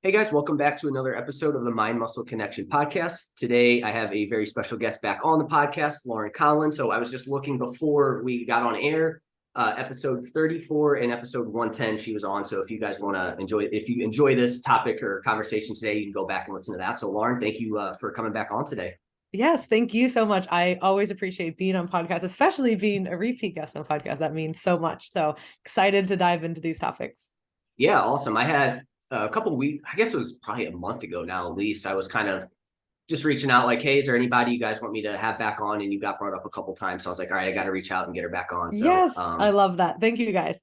Hey guys, welcome back to another episode of the Mind Muscle Connection podcast. Today, I have a very special guest back on the podcast, Laurin Conlin. So I was just looking before we got on air, episode 34 and episode 110, she was on. So if you guys want to enjoy this topic or conversation today, you can go back and listen to that. So Laurin, thank you for coming back on today. Yes, thank you so much. I always appreciate being on podcasts, especially being a repeat guest on podcasts. That means so much. So excited to dive into these topics. Yeah, awesome. I had a couple of weeks, I guess it was probably a month ago now, at least. I was kind of just reaching out like, hey, is there anybody you guys want me to have back on? And you got brought up a couple of times. So I was like, all right, I got to reach out and get her back on. So yes, I love that. Thank you guys.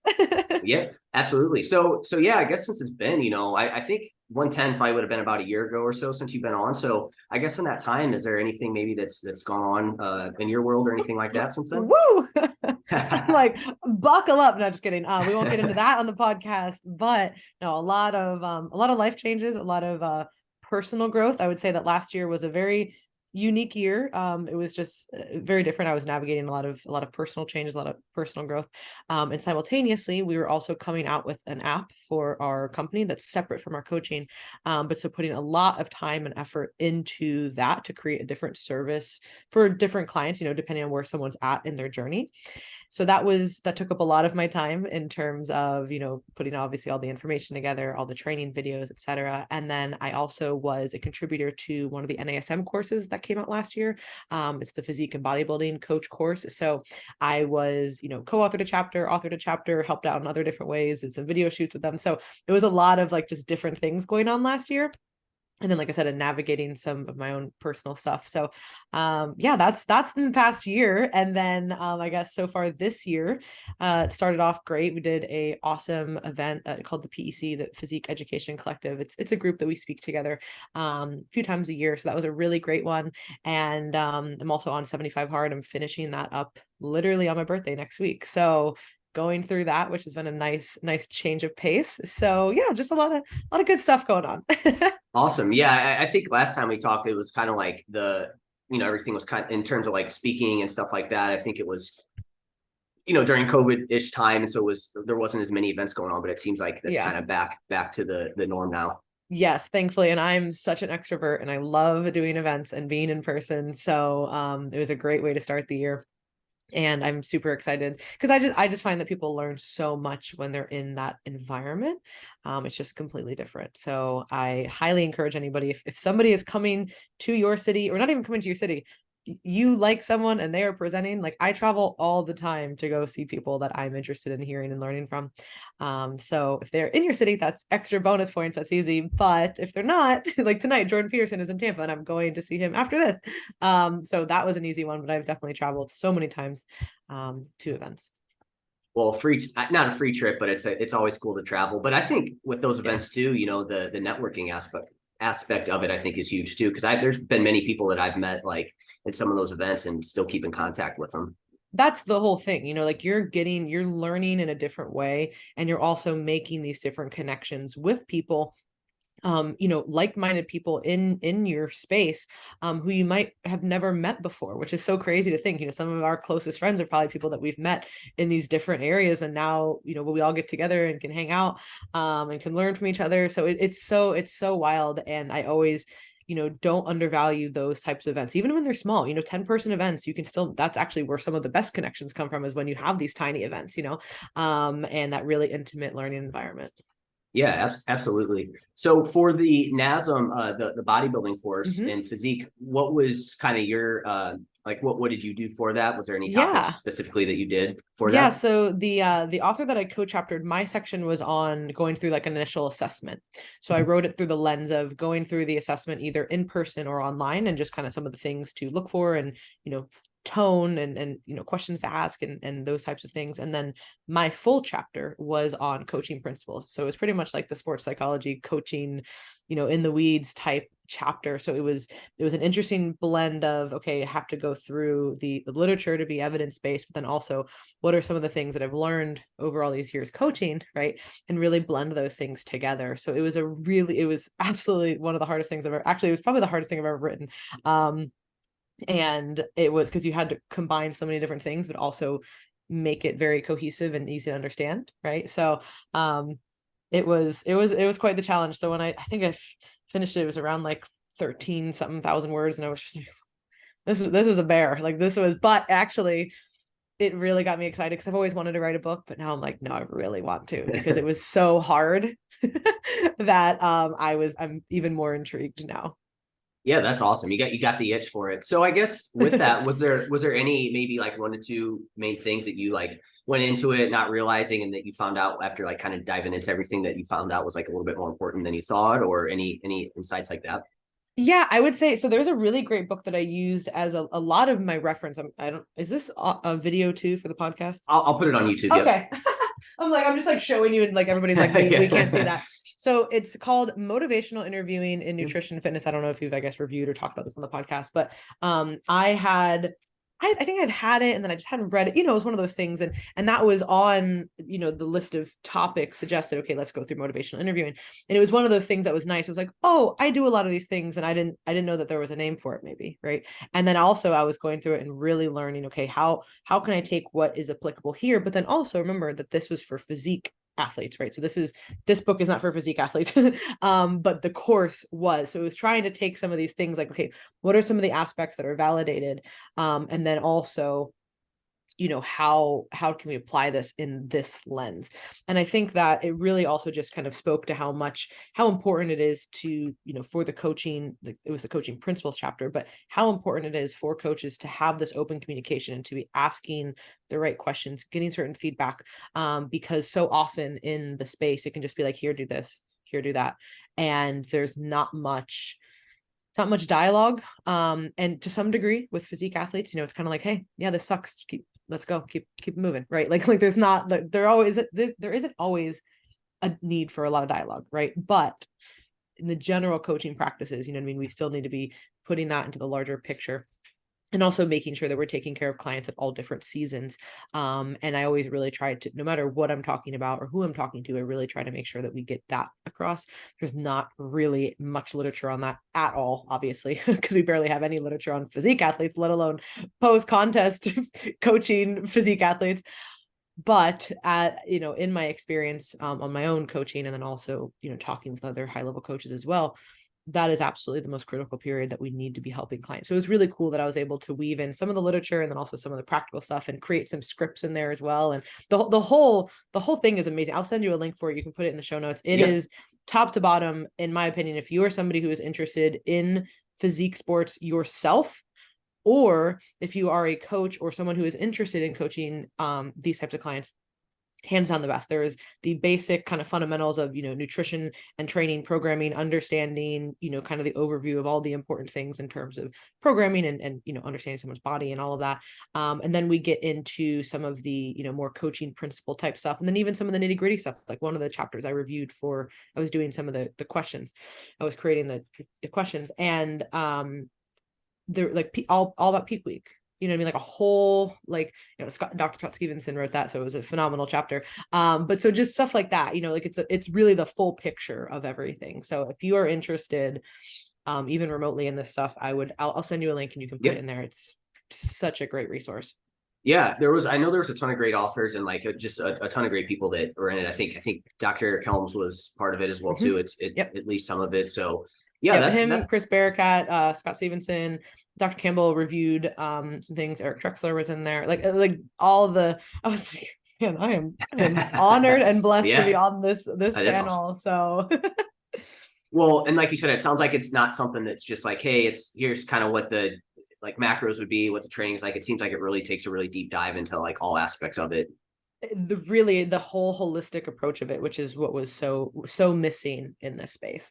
yeah, absolutely. So yeah, I guess since it's been, I think 110 probably would have been about a year ago or so since you've been on. So I guess in that time, is there anything maybe that's gone on in your world or anything like that since then? Woo! I'm like, buckle up. No, just kidding. We won't get into that on the podcast, but no, a lot of life changes, a lot of personal growth. I would say that last year was a very unique year. It was just very different. I was navigating a lot of personal changes, a lot of personal growth. And simultaneously, we were also coming out with an app for our company that's separate from our coaching. But so putting a lot of time and effort into that to create a different service for different clients, depending on where someone's at in their journey. So that took up a lot of my time in terms of, putting obviously all the information together, all the training videos, et cetera. And then I also was a contributor to one of the NASM courses that came out last year. It's the Physique and Bodybuilding Coach course. So I was, co-authored a chapter, authored a chapter, helped out in other different ways, did some video shoots with them. So it was a lot of just different things going on last year. And then, like I said, in navigating some of my own personal stuff. So, that's in the past year. And then, I guess so far this year, it started off great. We did a awesome event called the PEC, the Physique Education Collective. It's a group that we speak together a few times a year. So that was a really great one. And I'm also on 75 Hard. I'm finishing that up literally on my birthday next week. So going through that, which has been a nice change of pace. So yeah, just a lot of good stuff going on. Awesome. Yeah, I think last time we talked, it was kind of like everything was kind of in terms of like speaking and stuff like that. I think it was, during COVID-ish time. And so there wasn't as many events going on, but it seems like that's kind of back to the norm now. Yes, thankfully. And I'm such an extrovert and I love doing events and being in person. So it was a great way to start the year. And I'm super excited because I just find that people learn so much when they're in that environment. It's just completely different. So I highly encourage anybody, if somebody is coming to your city or not even coming to your city, you like someone and they are presenting, like I travel all the time to go see people that I'm interested in hearing and learning from. So if they're in your city, that's extra bonus points. That's easy. But if they're not, like tonight, Jordan Peterson is in Tampa and I'm going to see him after this. So that was an easy one, but I've definitely traveled so many times to events. Well, not a free trip, but it's always cool to travel. But I think with those events too, the networking aspect of it, I think is huge too. Cause there's been many people that I've met like at some of those events and still keep in contact with them. That's the whole thing, you're learning in a different way. And you're also making these different connections with people, like-minded people in your space, who you might have never met before, which is so crazy to think. Some of our closest friends are probably people that we've met in these different areas, and now we all get together and can hang out and can learn from each other. So it's so wild. And I always don't undervalue those types of events, even when they're small. 10-person events, that's actually where some of the best connections come from, is when you have these tiny events, and that really intimate learning environment. Yeah, absolutely. So for the NASM, the bodybuilding course Mm-hmm. in Physique, what was kind of your what did you do for that? Was there any topics specifically that you did for that? Yeah, so the author that I co-chaptered, my section was on going through like an initial assessment. So I wrote it through the lens of going through the assessment either in person or online, and just kind of some of the things to look for, and tone and questions to ask and those types of things. And then my full chapter was on coaching principles. So it was pretty much like the sports psychology coaching, in the weeds type chapter. So it was an interesting blend of, okay, I have to go through the literature to be evidence-based, but then also what are some of the things that I've learned over all these years coaching, right? And really blend those things together. So it was absolutely one of the hardest things it was probably the hardest thing I've ever written. And it was because you had to combine so many different things, but also make it very cohesive and easy to understand, right? So it was quite the challenge. So when I think I finished it, it was around like 13 something thousand words. And I was just like, this was a bear. Like this was, but actually it really got me excited because I've always wanted to write a book, but now I'm like, no, I really want to, because it was so hard that I'm even more intrigued now. Yeah, that's awesome. You got the itch for it. So I guess with that, was there any maybe like one or two main things that you like went into it not realizing and that you found out after like kind of diving into everything that you found out was like a little bit more important than you thought, or any insights like that? Yeah, I would say so. There's a really great book that I used as a lot of my reference. I don't, is this a video too for the podcast? I'll put it on YouTube. Okay. I'm just like showing you, and like everybody's like, we can't see that. So it's called Motivational Interviewing in Nutrition Fitness. I don't know if you've, I guess, reviewed or talked about this on the podcast, but I think I'd had it and then I just hadn't read it. It was one of those things. And that was on, the list of topics suggested, okay, let's go through motivational interviewing. And it was one of those things that was nice. It was like, oh, I do a lot of these things. And I didn't know that there was a name for it maybe. Right. And then also I was going through it and really learning, okay, how can I take what is applicable here? But then also remember that this was for physique athletes, right? So this book is not for physique athletes, but the course was. So it was trying to take some of these things like, okay, what are some of the aspects that are validated? And then also, how can we apply this in this lens? And I think that it really also just kind of spoke to how important it is to, for the coaching, it was the coaching principles chapter, but how important it is for coaches to have this open communication and to be asking the right questions, getting certain feedback, because so often in the space, it can just be like, here, do this, here, do that. And there's not much dialogue. And to some degree with physique athletes, it's kind of like, hey, yeah, this sucks. Let's go, keep moving. Right. Like there's not, there isn't always a need for a lot of dialogue. Right. But in the general coaching practices, we still need to be putting that into the larger picture. And also making sure that we're taking care of clients at all different seasons. And I always really try to, no matter what I'm talking about or who I'm talking to, I really try to make sure that we get that across. There's not really much literature on that at all, obviously, because we barely have any literature on physique athletes, let alone post-contest coaching physique athletes. But in my experience on my own coaching, and then also, talking with other high-level coaches as well, that is absolutely the most critical period that we need to be helping clients. So it was really cool that I was able to weave in some of the literature and then also some of the practical stuff and create some scripts in there as well. And the whole thing is amazing. I'll send you a link for it. You can put it in the show notes. It is top to bottom, in my opinion. If you are somebody who is interested in physique sports yourself, or if you are a coach or someone who is interested in coaching these types of clients, hands down the best. There is the basic kind of fundamentals of, nutrition and training, programming, understanding, kind of the overview of all the important things in terms of programming and understanding someone's body and all of that. And then we get into some of the, more coaching principle type stuff. And then even some of the nitty gritty stuff, like one of the chapters I reviewed I was doing some of the questions. I was creating the questions, and they're like all about peak week. You know what I mean? Like a whole, Dr. Scott Stevenson wrote that. So it was a phenomenal chapter. But so just stuff like that, like it's really the full picture of everything. So if you are interested, even remotely in this stuff, I'll send you a link and you can put it in there. It's such a great resource. Yeah, I know there was a ton of great authors and like just a ton of great people that were in it. I think Dr. Eric Helms was part of it as well too. At least some of it. So yeah, that's Chris Barakat, Scott Stevenson, Dr. Campbell reviewed some things. Eric Trexler was in there. Like all I was like, man, I am honored and blessed to be on this panel. Awesome. So well, and like you said, it sounds like it's not something that's just like, hey, here's kind of what the like macros would be, what the training is like. It seems like it really takes a really deep dive into like all aspects of it. The whole holistic approach of it, which is what was so missing in this space.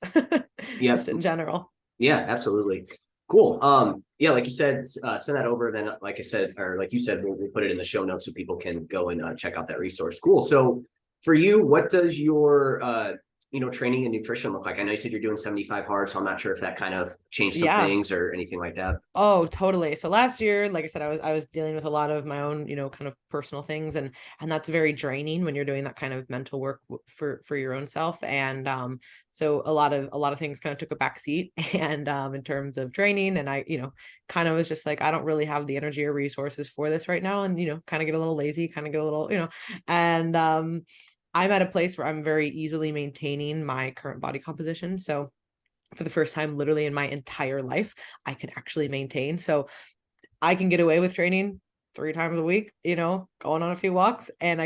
Just in general. Yeah, absolutely. Cool. Yeah, like you said, send that over. Then, like I said, or like you said, we'll put it in the show notes so people can go and check out that resource. Cool. So for you, what does your training and nutrition look like? I know you said you're doing 75 hard, so I'm not sure if that kind of changed some things or anything like that. Oh, totally. So last year, like I said, I was dealing with a lot of my own, kind of personal things, and that's very draining when you're doing that kind of mental work for your own self. And so a lot of things kind of took a back seat, and in terms of training, and I, kind of was just like, I don't really have the energy or resources for this right now, and kind of get a little lazy, kind of get a little, and I'm at a place where I'm very easily maintaining my current body composition. So for the first time, literally in my entire life, I can actually maintain. So I can get away with training 3 times a week, going on a few walks, and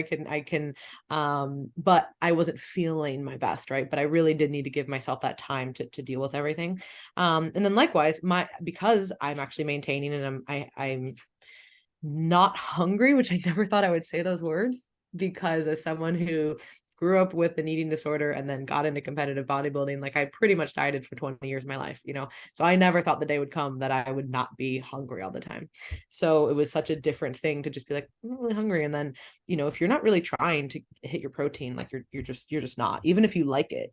but I wasn't feeling my best. Right. But I really did need to give myself that time to deal with everything. And then likewise, because I'm actually maintaining and I'm not hungry, which I never thought I would say those words, because as someone who grew up with an eating disorder and then got into competitive bodybuilding, like I pretty much dieted for 20 years of my life, so I never thought the day would come that I would not be hungry all the time. So it was such a different thing to just be like, I'm not really hungry. And then, if you're not really trying to hit your protein, like you're just not, even if you like it,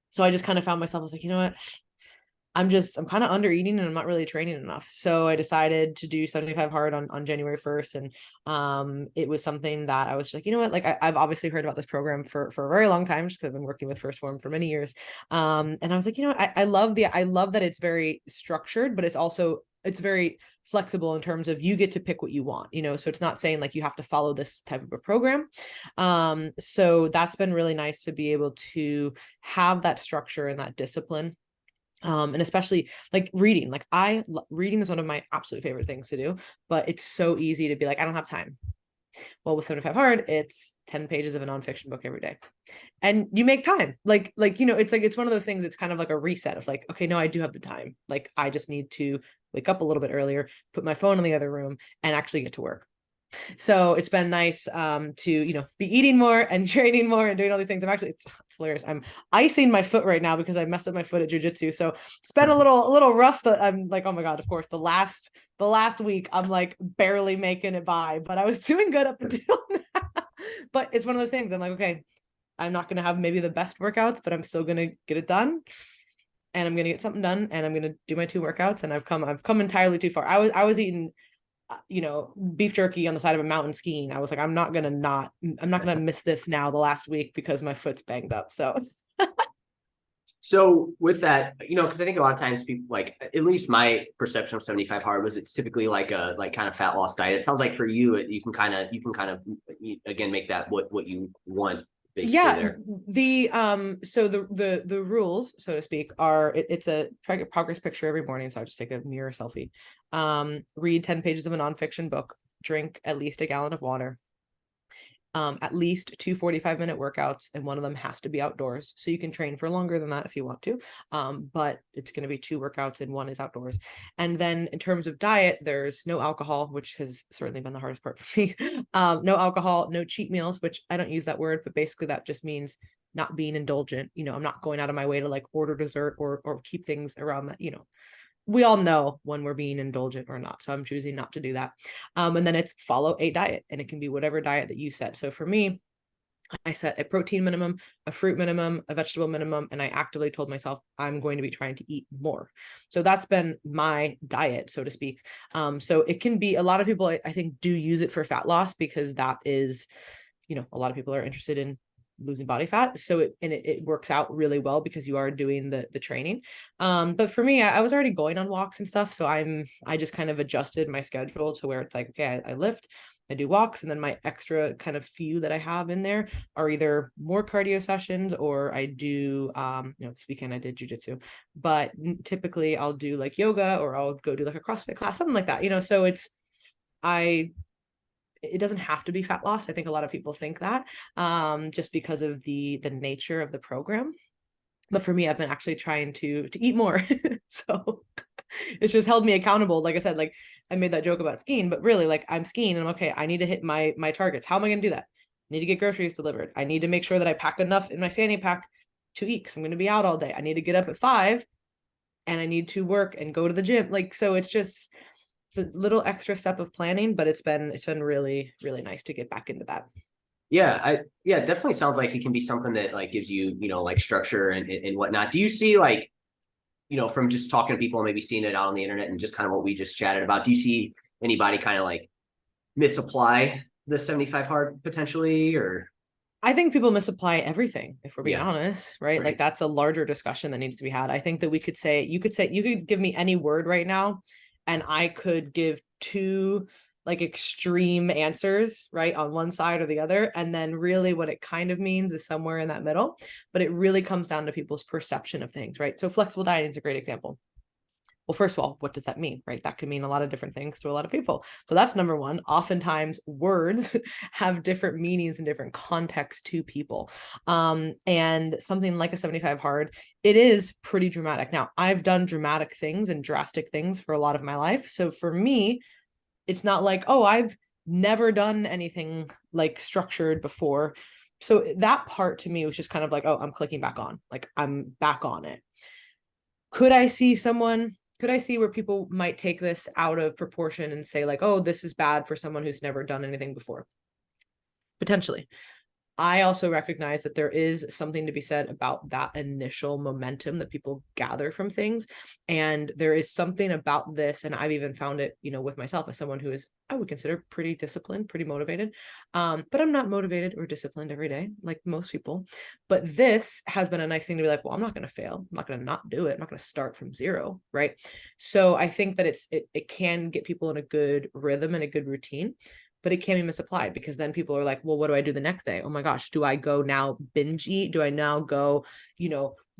so I just kind of found myself, I was like, you know what, I'm kind of under eating and I'm not really training enough. So I decided to do 75 hard on January 1st. And it was something that I was like, you know what, like I've obviously heard about this program for a very long time, just because I've been working with First Form for many years. And I was like, I love that it's very structured, but it's very flexible in terms of you get to pick what you want, so it's not saying like you have to follow this type of a program. So that's been really nice to be able to have that structure and that discipline. And especially like reading, reading is one of my absolute favorite things to do, but it's so easy to be like, I don't have time. Well, with 75 hard, it's 10 pages of a nonfiction book every day. And you make time. It's one of those things. It's kind of like a reset of like, okay, no, I do have the time. Like, I just need to wake up a little bit earlier, put my phone in the other room, and actually get to work. So it's been nice to, be eating more and training more and doing all these things. It's hilarious. I'm icing my foot right now because I messed up my foot at jujitsu. So it's been a little rough. That I'm like, oh my God, of course, the last week I'm like barely making it by, but I was doing good up until now. But it's one of those things. I'm like, okay, I'm not going to have maybe the best workouts, but I'm still going to get it done. And I'm going to get something done, and I'm going to do my 2 workouts. And I've come entirely too far. I was eating beef jerky on the side of a mountain skiing. I was like, I'm not gonna miss this now the last week because my foot's banged up. So with that, because I think a lot of times people, like, at least my perception of 75 hard was it's typically like a kind of fat loss diet. It sounds like for you, you can kind of again make that what you want. Yeah, so the rules, so to speak, are it's a progress picture every morning. So I just take a mirror selfie, read 10 pages of a nonfiction book, drink at least a gallon of water, at least 2 45-minute workouts, and one of them has to be outdoors. So you can train for longer than that if you want to, but it's going to be 2 workouts and one is outdoors. And then in terms of diet, there's no alcohol, which has certainly been the hardest part for me. No alcohol, no cheat meals, which I don't use that word, but basically that just means not being indulgent. I'm not going out of my way to like order dessert or keep things around that. We all know when we're being indulgent or not. So I'm choosing not to do that. And then it's follow a diet, and it can be whatever diet that you set. So for me, I set a protein minimum, a fruit minimum, a vegetable minimum, and I actively told myself I'm going to be trying to eat more. So that's been my diet, so to speak. So it can be, a lot of people, I think, do use it for fat loss because that is, a lot of people are interested in losing body fat. So it works out really well because you are doing the training. But for me, I was already going on walks and stuff. So I just kind of adjusted my schedule to where it's like, okay, I lift, I do walks, and then my extra kind of few that I have in there are either more cardio sessions or I do, this weekend I did jujitsu, but typically I'll do like yoga or I'll go do like a CrossFit class, something like that, so it doesn't have to be fat loss. I think a lot of people think that, just because of the nature of the program. But for me, I've been actually trying to eat more. So it's just held me accountable. Like I said, like I made that joke about skiing, but really like I'm skiing and I'm okay, I need to hit my targets. How am I going to do that? I need to get groceries delivered. I need to make sure that I pack enough in my fanny pack to eat because I'm going to be out all day. I need to get up at 5 and I need to work and go to the gym. Like, so it's a little extra step of planning, but it's been really, really nice to get back into that. Yeah, it definitely sounds like it can be something that like gives you, like structure and whatnot. Do you see like, from just talking to people and maybe seeing it out on the internet and just kind of what we just chatted about, do you see anybody kind of like misapply the 75 hard potentially? Or I think people misapply everything, if we're being honest, right? Like that's a larger discussion that needs to be had. I think that you could give me any word right now and I could give 2 like extreme answers, right, on one side or the other. And then really what it kind of means is somewhere in that middle, but it really comes down to people's perception of things, right? So flexible dieting is a great example. Well, first of all, what does that mean, right? That could mean a lot of different things to a lot of people. So that's number one. Oftentimes words have different meanings and different contexts to people. And something like a 75 hard, it is pretty dramatic. Now, I've done dramatic things and drastic things for a lot of my life. So for me, it's not like, oh, I've never done anything like structured before. So that part to me was just kind of like, oh, I'm clicking back on, like I'm back on it. Could I see where people might take this out of proportion and say like, oh, this is bad for someone who's never done anything before? Potentially. I also recognize that there is something to be said about that initial momentum that people gather from things. And there is something about this, and I've even found it, with myself as someone who is, I would consider pretty disciplined, pretty motivated. But I'm not motivated or disciplined every day, like most people. But this has been a nice thing to be like, well, I'm not going to fail. I'm not going to not do it. I'm not going to start from zero. Right. So I think that it can get people in a good rhythm and a good routine, but it can be misapplied because then people are like, well, what do I do the next day? Oh my gosh, do I go now binge eat? Do I now go,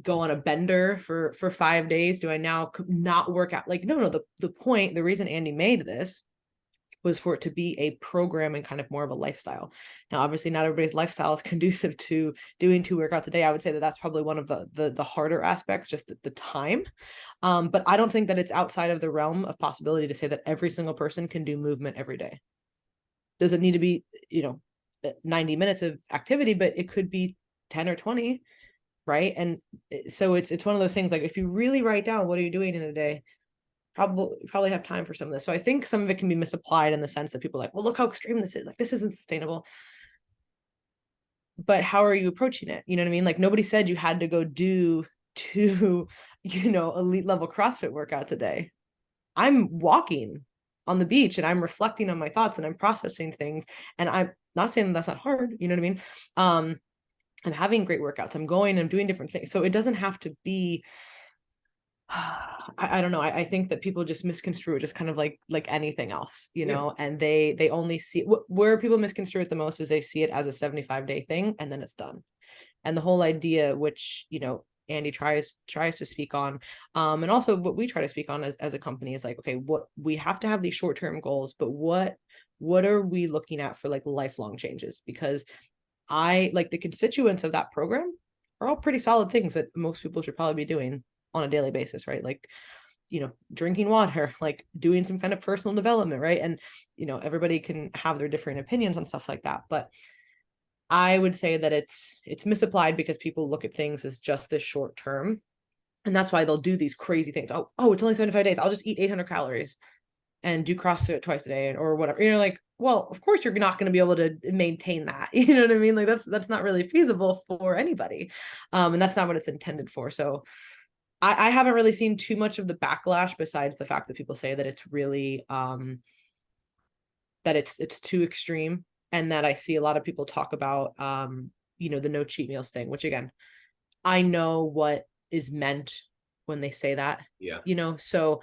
go on a bender for 5 days? Do I now not work out? Like, no, the reason Andy made this was for it to be a program and kind of more of a lifestyle. Now, obviously not everybody's lifestyle is conducive to doing 2 workouts a day. I would say that that's probably one of the harder aspects, just the time. But I don't think that it's outside of the realm of possibility to say that every single person can do movement every day. Does it need to be, 90 minutes of activity, but it could be 10 or 20, right? And so it's one of those things, like if you really write down what are you doing in a day, probably have time for some of this. So I think some of it can be misapplied in the sense that people are like, well, look how extreme this is. Like, this isn't sustainable. But how are you approaching it? You know what I mean? Like, nobody said you had to go do 2, elite level CrossFit workouts a day. I'm walking on the beach and I'm reflecting on my thoughts and I'm processing things. And I'm not saying that that's not hard. You know what I mean? I'm having great workouts. I'm going and doing different things. So it doesn't have to be, I don't know. I think that people just misconstrue it just kind of like anything else, and they only see where people misconstrue it the most is they see it as a 75-day thing and then it's done. And the whole idea, which, Andy tries to speak on, and also what we try to speak on as a company is like, okay, what we have to have these short-term goals, but what are we looking at for like lifelong changes? Because I like the constituents of that program are all pretty solid things that most people should probably be doing on a daily basis, right? Like, drinking water, like doing some kind of personal development, right? And, everybody can have their different opinions on stuff like that, but I would say that it's misapplied because people look at things as just this short term. And that's why they'll do these crazy things. Oh, it's only 75 days. I'll just eat 800 calories and do CrossFit twice a day or whatever. You're like, well, of course you're not going to be able to maintain that. You know what I mean? Like that's not really feasible for anybody. And that's not what it's intended for. So I haven't really seen too much of the backlash besides the fact that people say that it's really, that it's too extreme. And that I see a lot of people talk about, the no cheat meals thing, which again, I know what is meant when they say that, so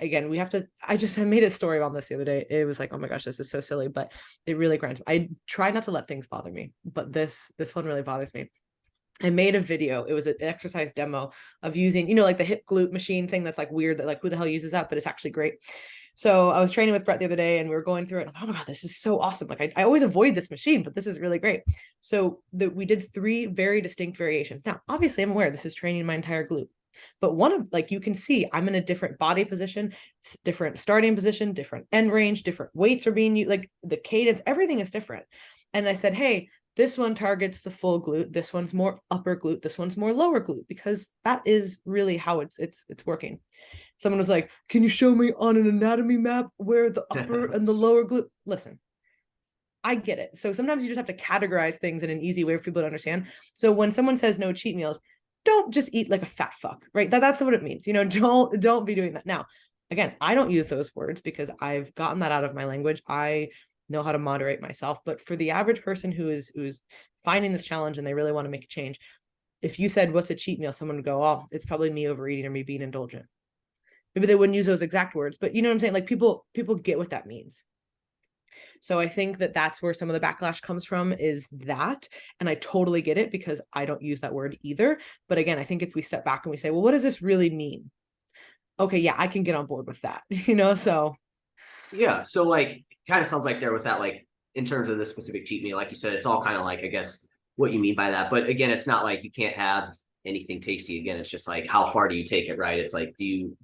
again, we have to, I made a story on this the other day. It was like, oh my gosh, this is so silly, but it really grinds. I try not to let things bother me, but this one really bothers me. I made a video. It was an exercise demo of using, like the hip glute machine thing that's like weird that like who the hell uses that, but it's actually great. So I was training with Brett the other day and we were going through it. And I'm like, oh my God, this is so awesome. Like I always avoid this machine, but this is really great. So we did 3 very distinct variations. Now, obviously I'm aware this is training my entire glute, but one of like, you can see I'm in a different body position, different starting position, different end range, different weights are being used, like the cadence, everything is different. And I said, hey, this one targets the full glute. This one's more upper glute. This one's more lower glute, because that is really how it's working. Someone was like, can you show me on an anatomy map where the upper and the lower glute? Listen, I get it. So sometimes you just have to categorize things in an easy way for people to understand. So when someone says no cheat meals, don't just eat like a fat fuck, right? That's what it means. Don't be doing that. Now, again, I don't use those words because I've gotten that out of my language. I know how to moderate myself, but for the average person who's finding this challenge and they really want to make a change, if you said, what's a cheat meal? Someone would go, oh, it's probably me overeating or me being indulgent. maybe they wouldn't use those exact words, but you know what I'm saying? Like people get what that means. So I think that that's where some of the backlash comes from, is that, and I totally get it because I don't use that word either. But again, I think if we step back and we say, well, what does this really mean? Okay, yeah, I can get on board with that, so. Yeah. So like, kind of sounds like there with that, like in terms of the specific cheat meal, like you said, it's all kind of like, I guess, what you mean by that. But again, it's not like you can't have anything tasty. Again, it's just like, how far do you take it, right? It's like,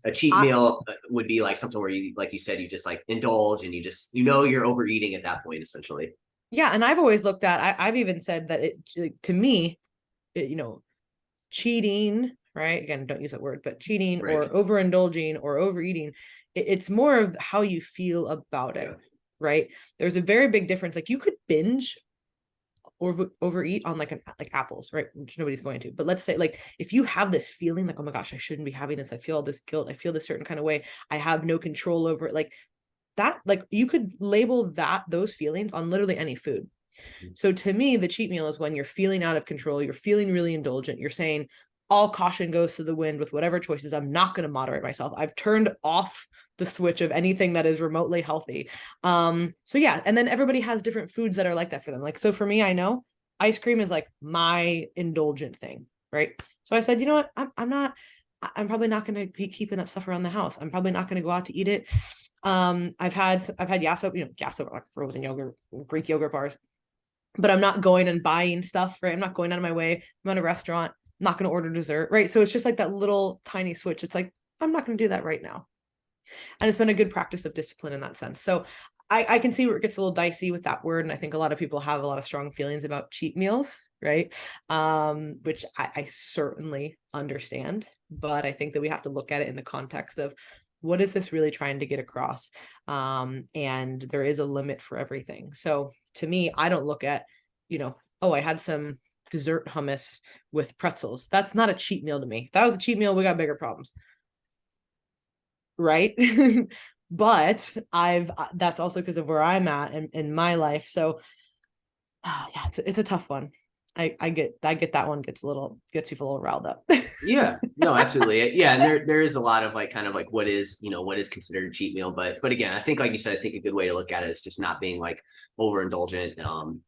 a cheat meal would be like something where you, like you said, you just like indulge and you're overeating at that point, essentially. Yeah. And I've always looked at, I've even said that to me, cheating, right? Again, don't use that word, but cheating Right. or overindulging or overeating, it's more of how you feel about it, right? There's a very big difference. Like you could binge or overeat on like apples, right? Which nobody's going to. But let's say like if you have this feeling like, oh my gosh, I shouldn't be having this. I feel all this guilt. I feel this certain kind of way. I have no control over it. Like that, like you could label those feelings on literally any food. So to me, the cheat meal is when you're feeling out of control, you're feeling really indulgent, you're saying all caution goes to the wind with whatever choices. I'm not going to moderate myself. I've turned off the switch of anything that is remotely healthy. So yeah, and then everybody has different foods that are like that for them. Like, so for me, I know ice cream is like my indulgent thing, right? So I said, you know what? I'm probably not going to be keeping that stuff around the house. I'm probably not going to go out to eat it. I've had Yasso, Yasso, like frozen yogurt, Greek yogurt bars, but I'm not going and buying stuff, right? I'm not going out of my way. I'm at a restaurant, I'm not going to order dessert, right? So it's just like that little tiny switch. It's like, I'm not going to do that right now. And it's been a good practice of discipline in that sense. So I can see where it gets a little dicey with that word. And I think a lot of people have a lot of strong feelings about cheat meals, right? Which I certainly understand, but I think that we have to look at it in the context of what is this really trying to get across? And there is a limit for everything. So to me, I don't look at, oh, I had some dessert hummus with pretzels. That's not a cheat meal to me. If that was a cheat meal, we got bigger problems. Right. But that's also because of where I'm at in my life. So yeah, it's a tough one. I get that one gets people a little riled up. Yeah, no, absolutely. Yeah. And there is a lot of like, kind of like what is considered a cheat meal. But again, I think, like you said, I think a good way to look at it is just not being like overindulgent.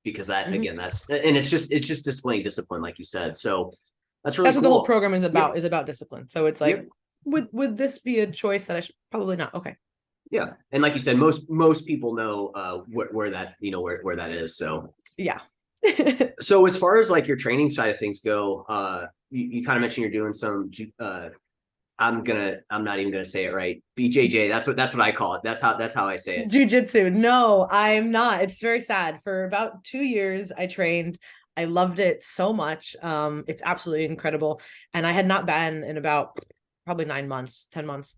Because that, again, it's just displaying discipline, like you said. So that's really what cool. the whole program is about, is about discipline. So it's like, would this be a choice that I should probably not? Okay. Yeah. And like you said, most people know where that, where that is. So yeah. So as far as like your training side of things go, you kind of mentioned you're doing some I'm not even gonna say it right. BJJ. That's what I call it. That's how I say it. Jiu-jitsu. No, I'm not. It's very sad. For about 2 years, I trained. I loved it so much. It's absolutely incredible. And I had not been in about probably 9 months, 10 months.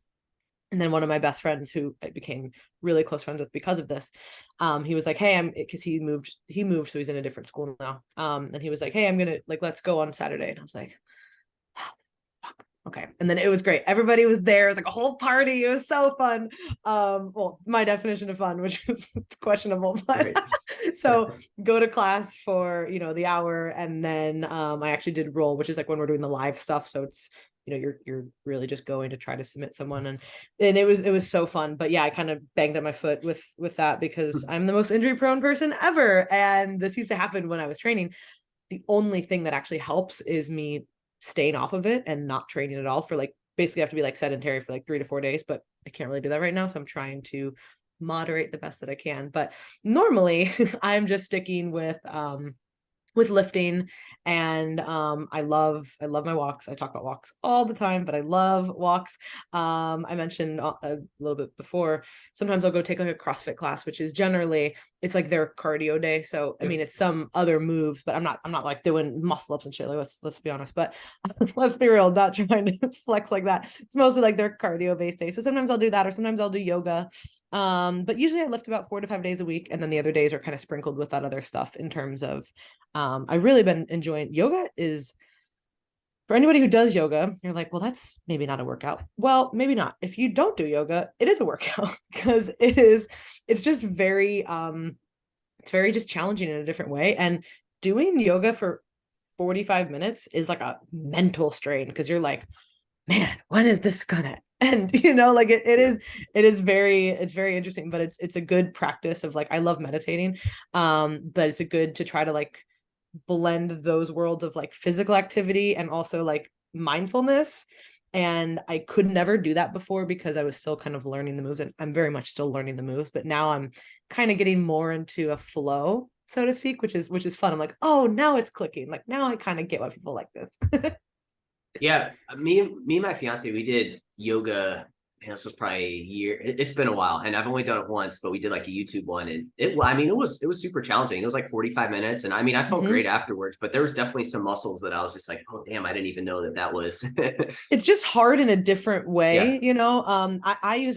And then one of my best friends, who I became really close friends with because of this, he was like, hey, because he moved, so he's in a different school now. And he was like, hey, I'm gonna let's go on Saturday. And I was like, oh, fuck. Okay. And then it was great. Everybody was there. It was like a whole party. It was so fun. Well, my definition of fun, which is questionable, but right. So go to class for, the hour. And then I actually did roll, which is like when we're doing the live stuff. So it's, you're really just going to try to submit someone. And it was so fun. But yeah, I kind of banged on my foot with that because I'm the most injury prone person ever. And this used to happen when I was training. The only thing that actually helps is me staying off of it and not training at all for basically have to be sedentary for 3 to 4 days, but I can't really do that right now. So I'm trying to moderate the best that I can. But normally I'm just sticking with lifting. And I love my walks. I talk about walks all the time, but I love walks. I mentioned a little bit before, sometimes I'll go take a CrossFit class, which is generally, it's like their cardio day. So I mean, it's some other moves, but I'm not doing muscle ups and shit. Let's be honest, but let's be real, not trying to flex like that. It's mostly their cardio based day. So sometimes I'll do that, or sometimes I'll do yoga. But usually I lift about 4 to 5 days a week. And then the other days are kind of sprinkled with that other stuff in terms of, I've really been enjoying yoga. Is for anybody who does yoga, you're like, well, that's maybe not a workout. Well, maybe not. If you don't do yoga, it is a workout because it's just very, it's very just challenging in a different way. And doing yoga for 45 minutes is like a mental strain because you're like, man, when is this gonna end? Like it's very interesting, but it's a good practice of like, I love meditating. But it's a good to try to like blend those worlds of like physical activity and also like mindfulness. And I could never do that before because I was still kind of learning the moves, and I'm very much still learning the moves, but now I'm kind of getting more into a flow, so to speak, which is fun. I'm like, oh, now it's clicking. Like now I kind of get why people like this. Yeah, me and my fiance, we did yoga. And this was probably a year. It's been a while, and I've only done it once, but we did like a YouTube one, and I mean, it was super challenging. It was like 45 minutes, and I mean, I felt Mhm. great afterwards. But there was definitely some muscles that I was just like, oh damn, I didn't even know that was. It's just hard in a different Yeah, way,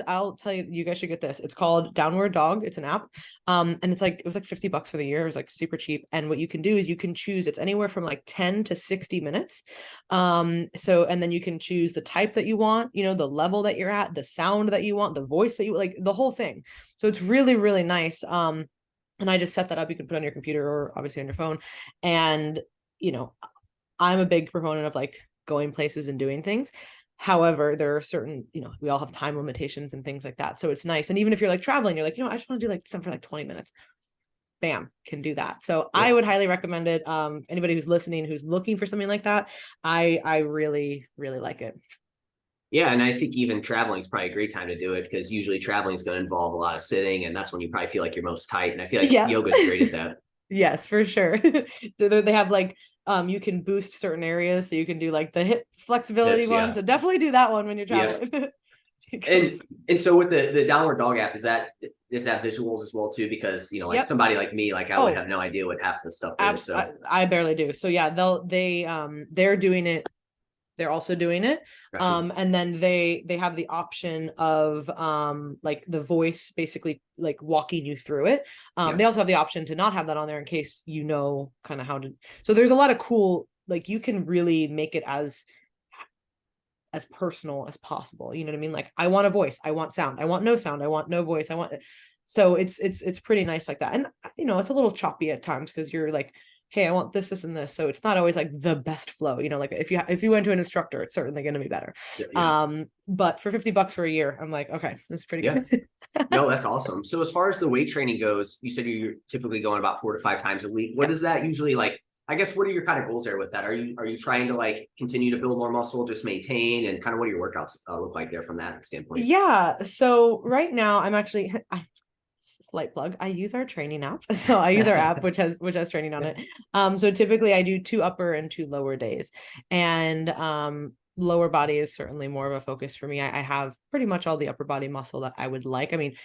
I'll tell you, you guys should get this. It's called Downward Dog. It's an app. And it was like $50 for the year. It was like super cheap. And what you can do is you can choose, it's anywhere from like 10 to 60 minutes. And then you can choose the type that you want, the level that you're at, the sound that you want, the voice that you like, the whole thing. So it's really, really nice. And I just set that up. You can put it on your computer or obviously on your phone. And, you know, I'm a big proponent of like going places and doing things. However, there are certain, we all have time limitations and things like that. So it's nice. And even if you're like traveling, you're like, I just want to do like something for like 20 minutes. Bam, can do that. So I yeah, would highly recommend it. Anybody who's listening, who's looking for something like that, I really, really like it. yeah. And I think even traveling is probably a great time to do it because usually traveling is going to involve a lot of sitting, and that's when you probably feel like you're most tight. And I feel like Yeah. yoga is great at that. Yes, for sure. They have like you can boost certain areas, so you can do like the hip flexibility Hips, one. yeah, So definitely do that one when you're yeah. traveling. And Because and so with the downward dog app, is that visuals as well too? Because like yep. somebody like me, like I would Oh, have no idea what half the stuff is. So I barely do. So yeah, they're doing it. They're also doing it. gotcha. And then they have the option of like the voice basically like walking you through it. Yeah. They also have the option to not have that on there in case kind of how to. So there's a lot of cool, like you can really make it as personal as possible. You know what I mean? Like I want a voice, I want sound, I want no sound, I want no voice, I want. So it's pretty nice like that. And it's a little choppy at times because you're like, hey, I want this, this, and this. So it's not always like the best flow. Like if you went to an instructor, it's certainly going to be better. Yeah. But for $50 for a year, I'm like, okay, that's pretty Yeah. good. No, that's awesome. So as far as the weight training goes, you said you're typically going about 4 to 5 times a week. What Yeah. is that usually like? I guess what are your kind of goals there with that? Are you trying to like continue to build more muscle, just maintain, and kind of what do your workouts look like there from that standpoint? Yeah. So right now I'm actually slight plug. I use our training app. So I use our app, which has training on it. So typically I do 2 upper and 2 lower days. And lower body is certainly more of a focus for me. I have pretty much all the upper body muscle that I would like. I mean,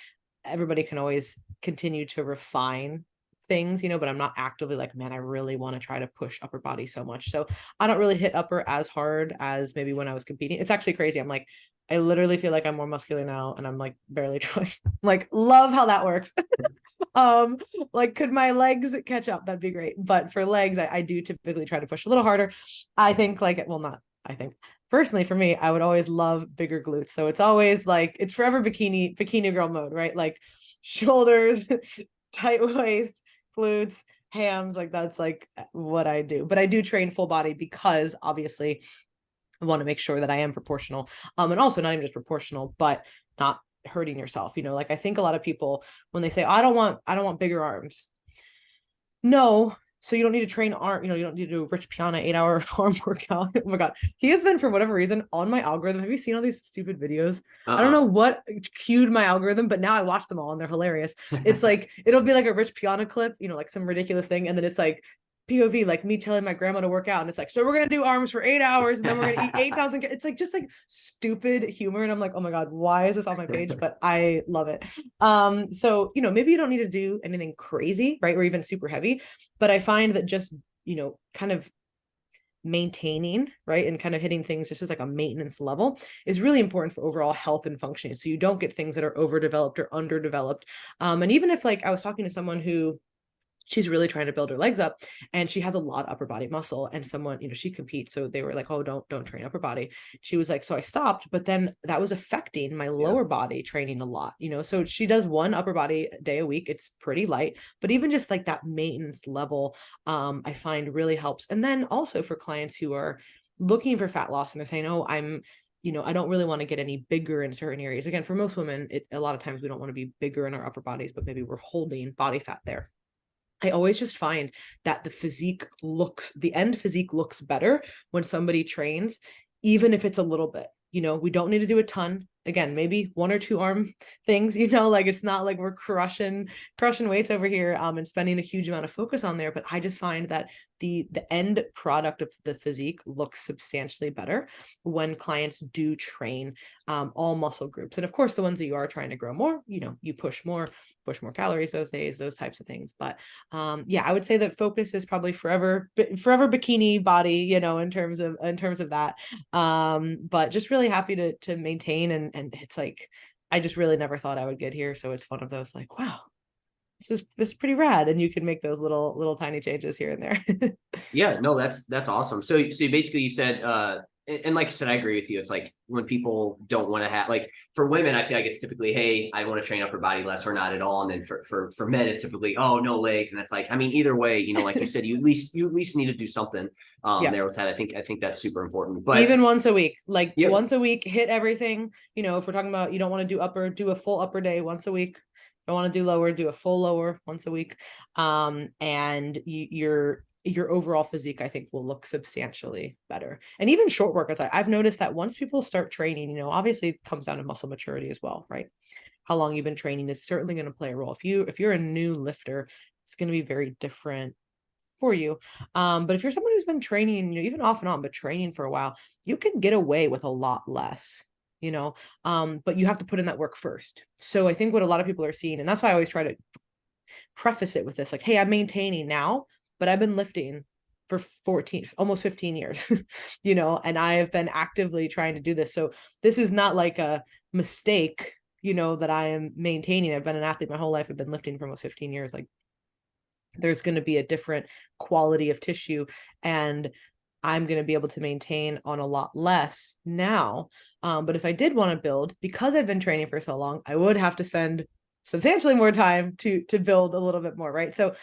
everybody can always continue to refine things, but I'm not actively like, man, I really want to try to push upper body so much. So I don't really hit upper as hard as maybe when I was competing. It's actually crazy. I'm like, I literally feel like I'm more muscular now and I'm like barely trying. Like, love how that works. um like could my legs catch up? That'd be great. But for legs, I do typically try to push a little harder. I think like, well, not I think personally for me, I would always love bigger glutes. So it's always like it's forever bikini girl mode, right? Like shoulders, tight waist, glutes, hams, like that's like what I do. But I do train full body because obviously I want to make sure that I am proportional. And also not even just proportional, but not hurting yourself. Like I think a lot of people when they say, oh, I don't want bigger arms. No, so you don't need to train arm, you don't need to do Rich Piana 8-hour arm workout. Oh my God. He has been, for whatever reason, on my algorithm. Have you seen all these stupid videos? I don't know what cued my algorithm, but now I watch them all and they're hilarious. It's like, it'll be like a Rich Piana clip, like some ridiculous thing. And then it's like POV, like me telling my grandma to work out. And it's like, so we're going to do arms for 8 hours and then we're going to eat 8,000. It's like, just like stupid humor. And I'm like, oh my God, why is this on my page? But I love it. So, maybe you don't need to do anything crazy, right? Or even super heavy, but I find that just, kind of maintaining, right, and kind of hitting things just as like a maintenance level is really important for overall health and functioning. So you don't get things that are overdeveloped or underdeveloped. And even if like I was talking to someone who she's really trying to build her legs up and she has a lot of upper body muscle, and someone, she competes. So they were like, oh, don't train upper body. She was like, so I stopped, but then that was affecting my lower body training a lot, so she does 1 upper body day a week. It's pretty light, but even just like that maintenance level, I find really helps. And then also for clients who are looking for fat loss and they're saying, oh, I'm I don't really want to get any bigger in certain areas. Again, for most women, a lot of times we don't want to be bigger in our upper bodies, but maybe we're holding body fat there. I always just find that the end physique looks better when somebody trains, even if it's a little bit. We don't need to do a ton. Again, maybe 1 or 2 arm things, like it's not like we're crushing weights over here and spending a huge amount of focus on there. But I just find that the end product of the physique looks substantially better when clients do train all muscle groups. And of course, the ones that you are trying to grow more, you push more calories those days, those types of things. But yeah, I would say that focus is probably forever bikini body, in terms of that. But just really happy to maintain, and it's like, I just really never thought I would get here. So it's one of those like, wow, this is pretty rad. And you can make those little tiny changes here and there. Yeah, no, that's awesome. So basically you said, and like you said, I agree with you. It's like when people don't want to have, like for women, I feel like it's typically, hey, I want to train upper body less or not at all. And then for men, it's typically, oh, no legs. And it's like, I mean, either way, like you said, you at least need to do something there with that. I think that's super important. But even once a week, once a week, hit everything. If we're talking about, you don't want to do a full upper day once a week. Don't want to do lower, do a full lower once a week. And your overall physique, I think, will look substantially better. And even short workouts, I've noticed that once people start training, obviously it comes down to muscle maturity as well, right? How long you've been training is certainly going to play a role. If you're a new lifter, it's going to be very different for you. But if you're someone who's been training, even off and on, but training for a while, you can get away with a lot less. But you have to put in that work first. So I think what a lot of people are seeing, and that's why I always try to preface it with this, like, hey, I'm maintaining now, but I've been lifting for almost 15 years, and I have been actively trying to do this. So this is not like a mistake, that I am maintaining. I've been an athlete my whole life. I've been lifting for almost 15 years. Like, there's going to be a different quality of tissue, and I'm going to be able to maintain on a lot less now. But if I did want to build, because I've been training for so long, I would have to spend substantially more time to build a little bit more, right? So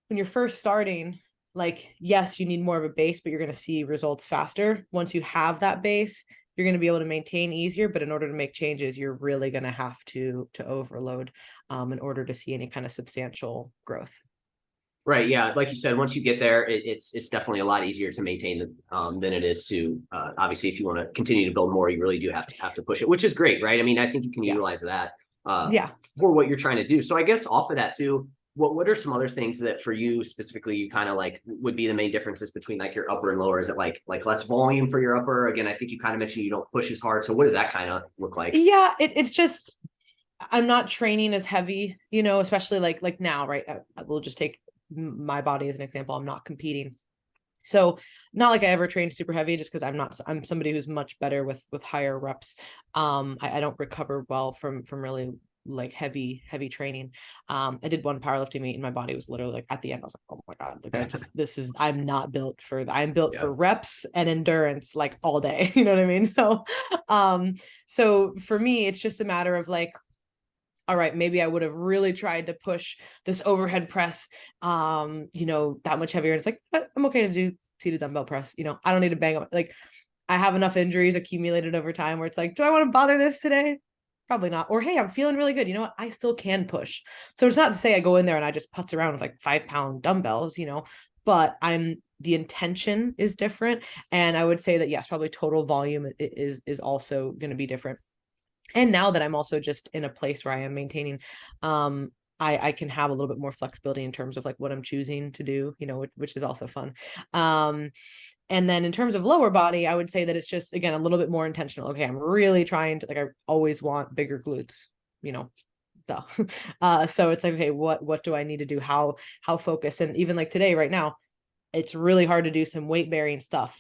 when you're first starting, like, yes, you need more of a base, but you're going to see results faster. Once you have that base, you're going to be able to maintain easier. But in order to make changes, you're really going to have to overload in order to see any kind of substantial growth. Right. Yeah. Like you said, once you get there, it's definitely a lot easier to maintain than it is to obviously, if you want to continue to build more, you really do have to push it, which is great. Right. I mean, I think you can utilize that for what you're trying to do. So I guess off of that too, what are some other things that for you specifically, you kind of like would be the main differences between like your upper and lower? Is it like less volume for your upper? Again, I think you kind of mentioned you don't push as hard. So what does that kind of look like? Yeah, it's just, I'm not training as heavy, especially like now, right? We'll just take my body as an example. I'm not competing. So not like I ever trained super heavy, just because I'm somebody who's much better with higher reps. I don't recover well from really like heavy training. I did one powerlifting meet and my body was literally like, at the end I was like, oh my God, like I'm not built for that. I'm built for reps and endurance, like all day. You know what I mean? So for me, it's just a matter of like, all right, maybe I would have really tried to push this overhead press, that much heavier. And it's like, I'm okay to do seated dumbbell press. I don't need to bang up. Like, I have enough injuries accumulated over time where it's like, do I want to bother this today? Probably not. Or, hey, I'm feeling really good. You know what? I still can push. So it's not to say I go in there and I just putz around with like 5-pound dumbbells, but the intention is different. And I would say that, yes, probably total volume is also going to be different. And now that I'm also just in a place where I am maintaining, I can have a little bit more flexibility in terms of like what I'm choosing to do, which is also fun. And then in terms of lower body, I would say that it's just, again, a little bit more intentional. Okay, I'm really trying to, like, I always want bigger glutes, duh. So it's like, okay, what do I need to do? How focus? And even like today, right now, it's really hard to do some weight bearing stuff.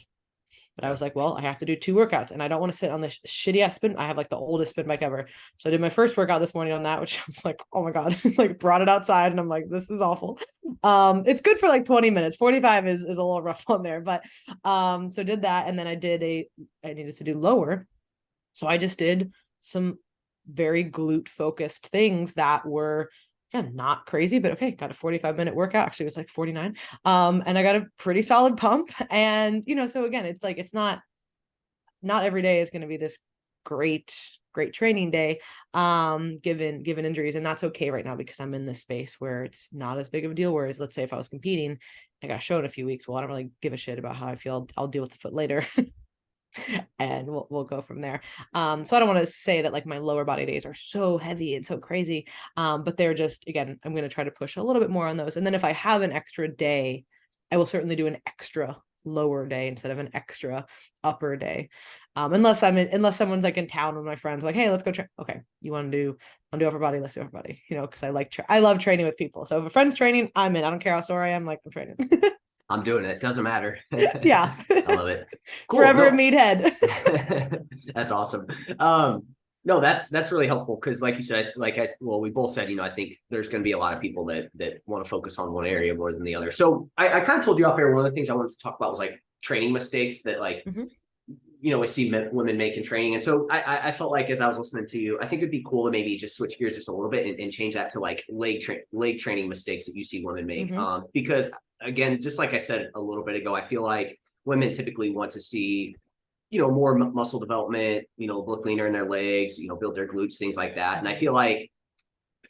But I was like, well, I have to do 2 workouts and I don't want to sit on this shitty ass spin. I have like the oldest spin bike ever. So I did my first workout this morning on that, which I was like, oh my God, like brought it outside and I'm like, this is awful. It's good for like 20 minutes. 45 is a little rough on there, but so did that. And then I needed to do lower. So I just did some very glute focused things that were, not crazy, but okay, got a 45-minute workout. Actually, it was like 49. And I got a pretty solid pump. And, so again, it's like, it's not, not every day is going to be this great training day, given injuries. And that's okay right now because I'm in this space where it's not as big of a deal. Whereas let's say if I was competing, I got a show in a few weeks. Well, I don't really give a shit about how I feel. I'll deal with the foot later. And we'll go from there. So I don't want to say that like my lower body days are so heavy and so crazy. But they're just, again, I'm going to try to push a little bit more on those. And then if I have an extra day, I will certainly do an extra lower day instead of an extra upper day. Unless someone's like in town with my friends, like, hey, let's go train. Okay, you want to do upper body? Let's do upper body. Because I love training with people. So if a friend's training, I'm in. I don't care how sore I am. Like, I'm training. I'm doing it. Doesn't matter. Yeah. I love it. Cool. Forever a meathead. That's awesome. No, that's really helpful because like you said, we both said, I think there's going to be a lot of people that want to focus on one area more than the other. So I kind of told you off air, one of the things I wanted to talk about was like training mistakes that like, I see women make in training. And so I felt like as I was listening to you, I think it'd be cool to maybe just switch gears just a little bit and change that to like leg training mistakes that you see women make. Because again, just like I said a little bit ago, I feel like women typically want to see, more muscle development, look leaner in their legs, build their glutes, things like that. And I feel like,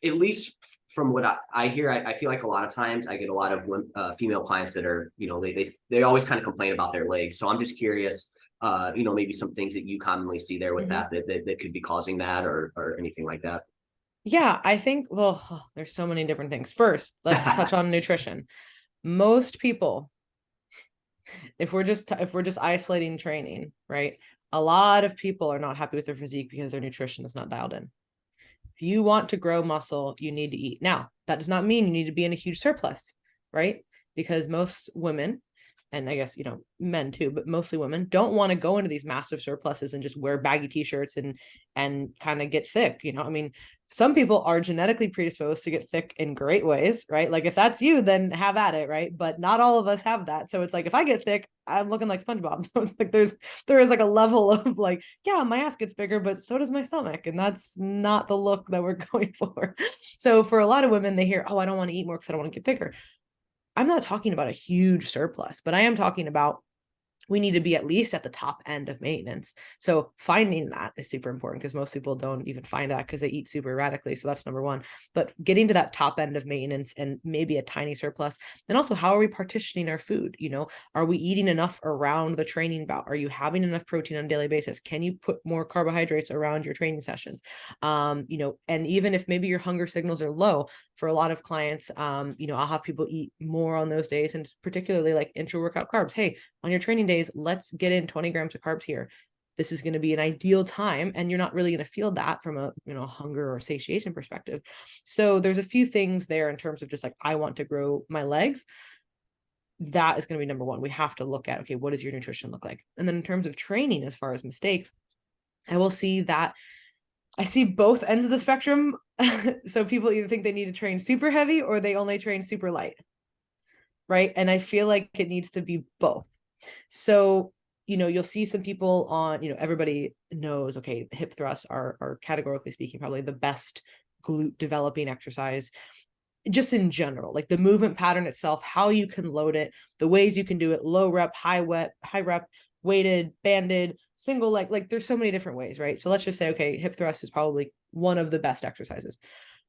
at least from what I hear, I feel like a lot of times I get a lot of female clients that are, they always kind of complain about their legs. So I'm just curious, maybe some things that you commonly see there with that could be causing that or anything like that. Yeah, I think, there's so many different things. First, let's touch on nutrition. Most people, if we're just isolating training, right? A lot of people are not happy with their physique because their nutrition is not dialed in. If you want to grow muscle, you need to eat. Now, that does not mean you need to be in a huge surplus, right? Because most women, and I guess, men too, but mostly women don't want to go into these massive surpluses and just wear baggy t-shirts and kind of get thick. Some people are genetically predisposed to get thick in great ways, right? Like if that's you, then have at it, right? But not all of us have that. So it's like, if I get thick, I'm looking like SpongeBob. So it's like, there is like a level of like, yeah, my ass gets bigger, but so does my stomach. And that's not the look that we're going for. So for a lot of women, they hear, oh, I don't want to eat more because I don't want to get bigger. I'm not talking about a huge surplus, but I am talking about we need to be at least at the top end of maintenance. So finding that is super important because most people don't even find that because they eat super erratically. So that's number one. But getting to that top end of maintenance and maybe a tiny surplus. And also, how are we partitioning our food? Are we eating enough around the training bout? Are you having enough protein on a daily basis? Can you put more carbohydrates around your training sessions? And even if maybe your hunger signals are low, for a lot of clients, I'll have people eat more on those days, and particularly like intra-workout carbs. Hey, on your training days, let's get in 20 grams of carbs here. This is going to be an ideal time, and you're not really going to feel that from a hunger or satiation perspective. So there's a few things there in terms of just like, I want to grow my legs. That is going to be number one. We have to look at, okay, what does your nutrition look like? And then in terms of training, as far as mistakes, I will see that I see both ends of the spectrum. So people either think they need to train super heavy or they only train super light. Right. And I feel like it needs to be both. So, you'll see some people on, everybody knows, okay, hip thrusts are categorically speaking, probably the best glute developing exercise just in general, like the movement pattern itself, how you can load it, the ways you can do it, low rep, high rep, weighted, banded, single leg, like there's so many different ways, right? So let's just say, okay, hip thrust is probably one of the best exercises.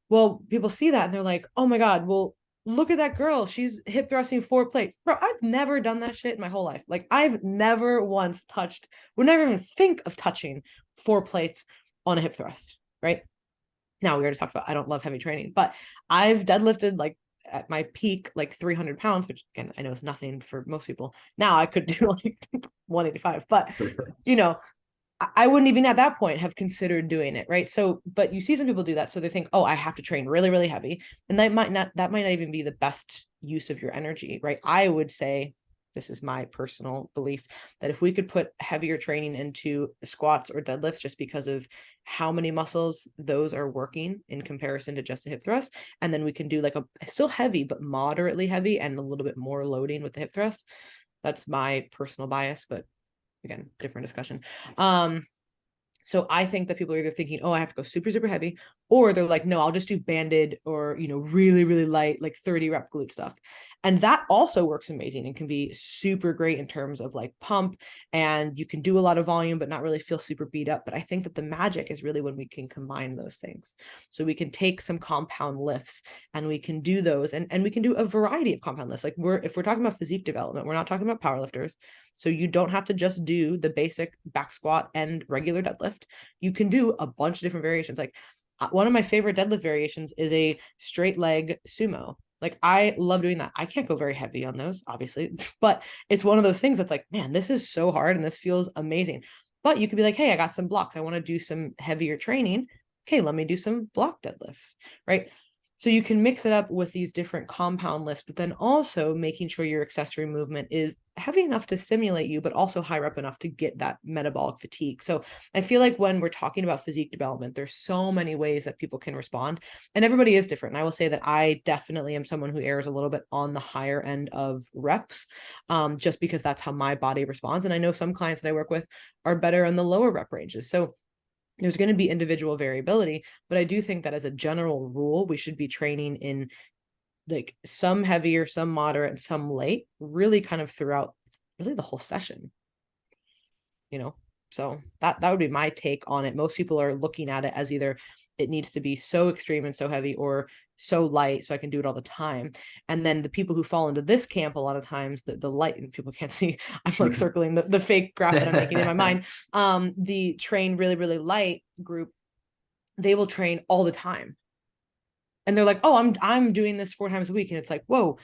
Well, people see that and they're like, oh my God, well, look at that girl. She's hip thrusting 4 plates. Bro, I've never done that shit in my whole life. Like I've never once would never even think of touching 4 plates on a hip thrust, right? Now we already talked about, I don't love heavy training, but I've deadlifted like at my peak, like 300 pounds, which again, I know is nothing for most people. Now I could do like 185, but I wouldn't even at that point have considered doing it. Right. So, but you see some people do that. So they think, oh, I have to train really, really heavy. And that might not even be the best use of your energy. Right. I would say, this is my personal belief, that if we could put heavier training into squats or deadlifts, just because of how many muscles those are working in comparison to just a hip thrust, and then we can do like a still heavy, but moderately heavy and a little bit more loading with the hip thrust. That's my personal bias, but again, different discussion. So I think that people are either thinking, oh, I have to go super, super heavy, or they're like, no, I'll just do banded or, really, really light, like 30 rep glute stuff. And that also works amazing and can be super great in terms of like pump, and you can do a lot of volume, but not really feel super beat up. But I think that the magic is really when we can combine those things. So we can take some compound lifts and we can do those, and we can do a variety of compound lifts. Like if we're talking about physique development, we're not talking about powerlifters. So you don't have to just do the basic back squat and regular deadlift. You can do a bunch of different variations. Like one of my favorite deadlift variations is a straight leg sumo. Like I love doing that. I can't go very heavy on those, obviously, but it's one of those things that's like, man, this is so hard and this feels amazing. But you could be like, hey, I got some blocks. I want to do some heavier training. Okay, let me do some block deadlifts, right? So you can mix it up with these different compound lifts, but then also making sure your accessory movement is heavy enough to stimulate you, but also high rep enough to get that metabolic fatigue. So I feel like when we're talking about physique development, there's so many ways that people can respond, and everybody is different. And I will say that I definitely am someone who errs a little bit on the higher end of reps, just because that's how my body responds. And I know some clients that I work with are better in the lower rep ranges. So there's going to be individual variability, but I do think that as a general rule, we should be training in like some heavier, some moderate, and some light, really kind of throughout really the whole session, So that would be my take on it. Most people are looking at it as either it needs to be so extreme and so heavy, or so light so I can do it all the time. And then the people who fall into this camp, a lot of times the light, and people can't see, I'm like circling the fake graph that I'm making in my mind. The train really, really light group, they will train all the time. And they're like, oh, I'm doing this 4 times a week. And it's like, whoa.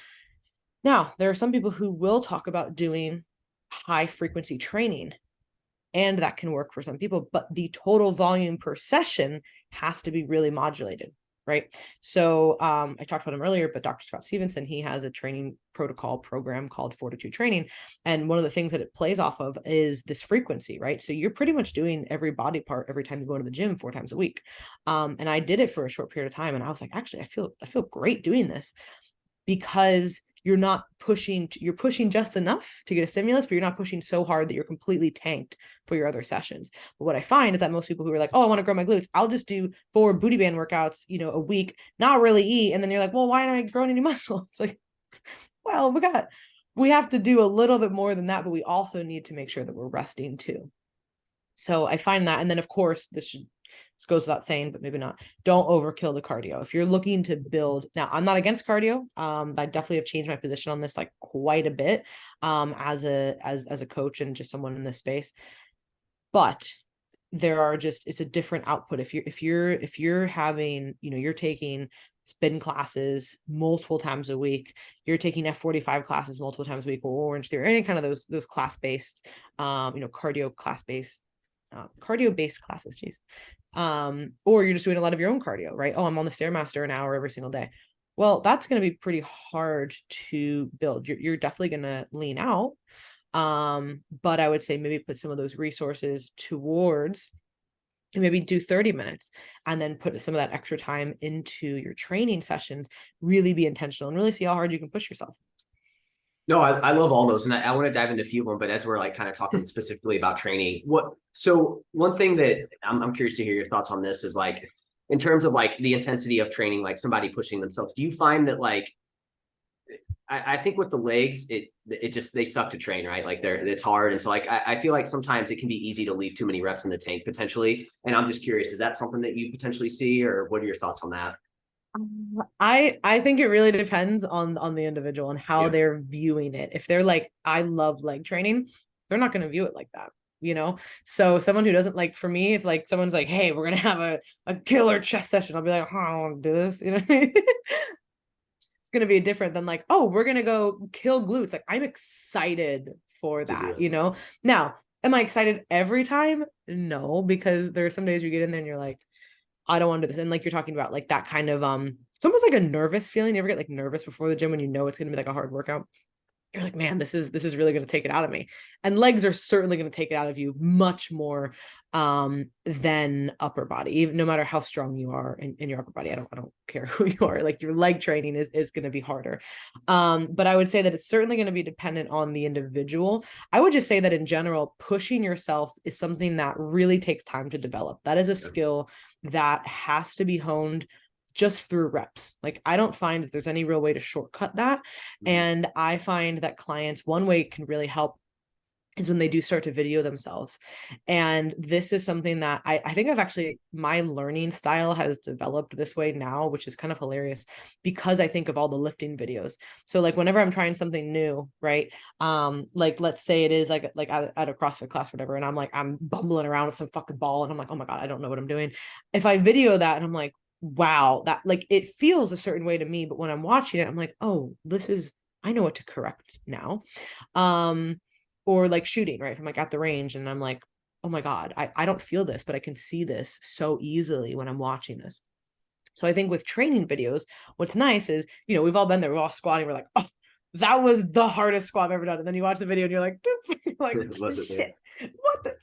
Now there are some people who will talk about doing high frequency training, and that can work for some people, but the total volume per session has to be really modulated, right? So I talked about him earlier, but Dr. Scott Stevenson, he has a training protocol program called Fortitude Training. And one of the things that it plays off of is this frequency, right? So you're pretty much doing every body part every time you go to the gym 4 times a week. And I did it for a short period of time. And I was like, actually, I feel great doing this, because you're pushing just enough to get a stimulus, but you're not pushing so hard that you're completely tanked for your other sessions. But what I find is that most people who are like, oh, I want to grow my glutes, I'll just do 4 booty band workouts, a week, not really eat. And then you're like, well, why aren't I growing any muscle? It's like, well, we have to do a little bit more than that, but we also need to make sure that we're resting too. So I find that, and then of course, this goes without saying, but maybe not, don't overkill the cardio. If you're looking to build, now I'm not against cardio. I definitely have changed my position on this like quite a bit, as a coach and just someone in this space. But it's a different output. If you're having, you're taking spin classes multiple times a week, you're taking F45 classes multiple times a week, or Orange Theory, or any kind of those class-based, cardio class-based, cardio-based classes, geez. Or you're just doing a lot of your own cardio, right? Oh, I'm on the Stairmaster an hour every single day. Well, that's going to be pretty hard to build. You're definitely going to lean out. But I would say maybe put some of those resources towards, maybe do 30 minutes and then put some of that extra time into your training sessions, really be intentional and really see how hard you can push yourself. No, I love all those, and I want to dive into a few of them. But as we're like kind of talking specifically about training, so one thing that I'm curious to hear your thoughts on this is like, in terms of like the intensity of training, like somebody pushing themselves, do you find that like, I think with the legs, it just, they suck to train, right? Like it's hard. And so like, I feel like sometimes it can be easy to leave too many reps in the tank potentially. And I'm just curious, is that something that you potentially see, or what are your thoughts on that? I think it really depends on the individual and how they're viewing it. If they're like, I love leg training, they're not going to view it like that. So someone who doesn't, like, for me, if like someone's like, hey, we're going to have a killer chest session, I'll be like, oh, I don't want to do this. You know what I mean? It's going to be different than like, oh, we're going to go kill glutes. Like, I'm excited for that, Now, am I excited every time? No, because there are some days you get in there and you're like, I don't want to do this. And like you're talking about, like that kind of, it's almost like a nervous feeling. You ever get like nervous before the gym when you know it's going to be like a hard workout? you're like, man, this is really going to take it out of me. And legs are certainly going to take it out of you much more than upper body, even no matter how strong you are in your upper body. I don't care who you are. Like your leg training is going to be harder. But I would say that it's certainly going to be dependent on the individual. I would just say that in general, pushing yourself is something that really takes time to develop. That is a skill that has to be honed just through reps. Like I don't find that there's any real way to shortcut that. And I find that clients, one way it can really help is when they do start to video themselves. And this is something that I think my learning style has developed this way now, which is kind of hilarious because I think of all the lifting videos. So like whenever I'm trying something new, right? Like let's say it is like at a CrossFit class, whatever. And I'm bumbling around with some fucking ball and I'm like, oh my God, I don't know what I'm doing. If I video that and I'm like, wow, that like it feels a certain way to me, but when I'm watching it, I'm like, oh, I know what to correct now. Or like shooting, right? If I'm like at the range and I'm like, oh my God, I don't feel this, but I can see this so easily when I'm watching this. So I think with training videos, what's nice is, we've all been there, we're all squatting, we're like, oh, that was the hardest squat I've ever done. And then you watch the video and you're like, shit, what the?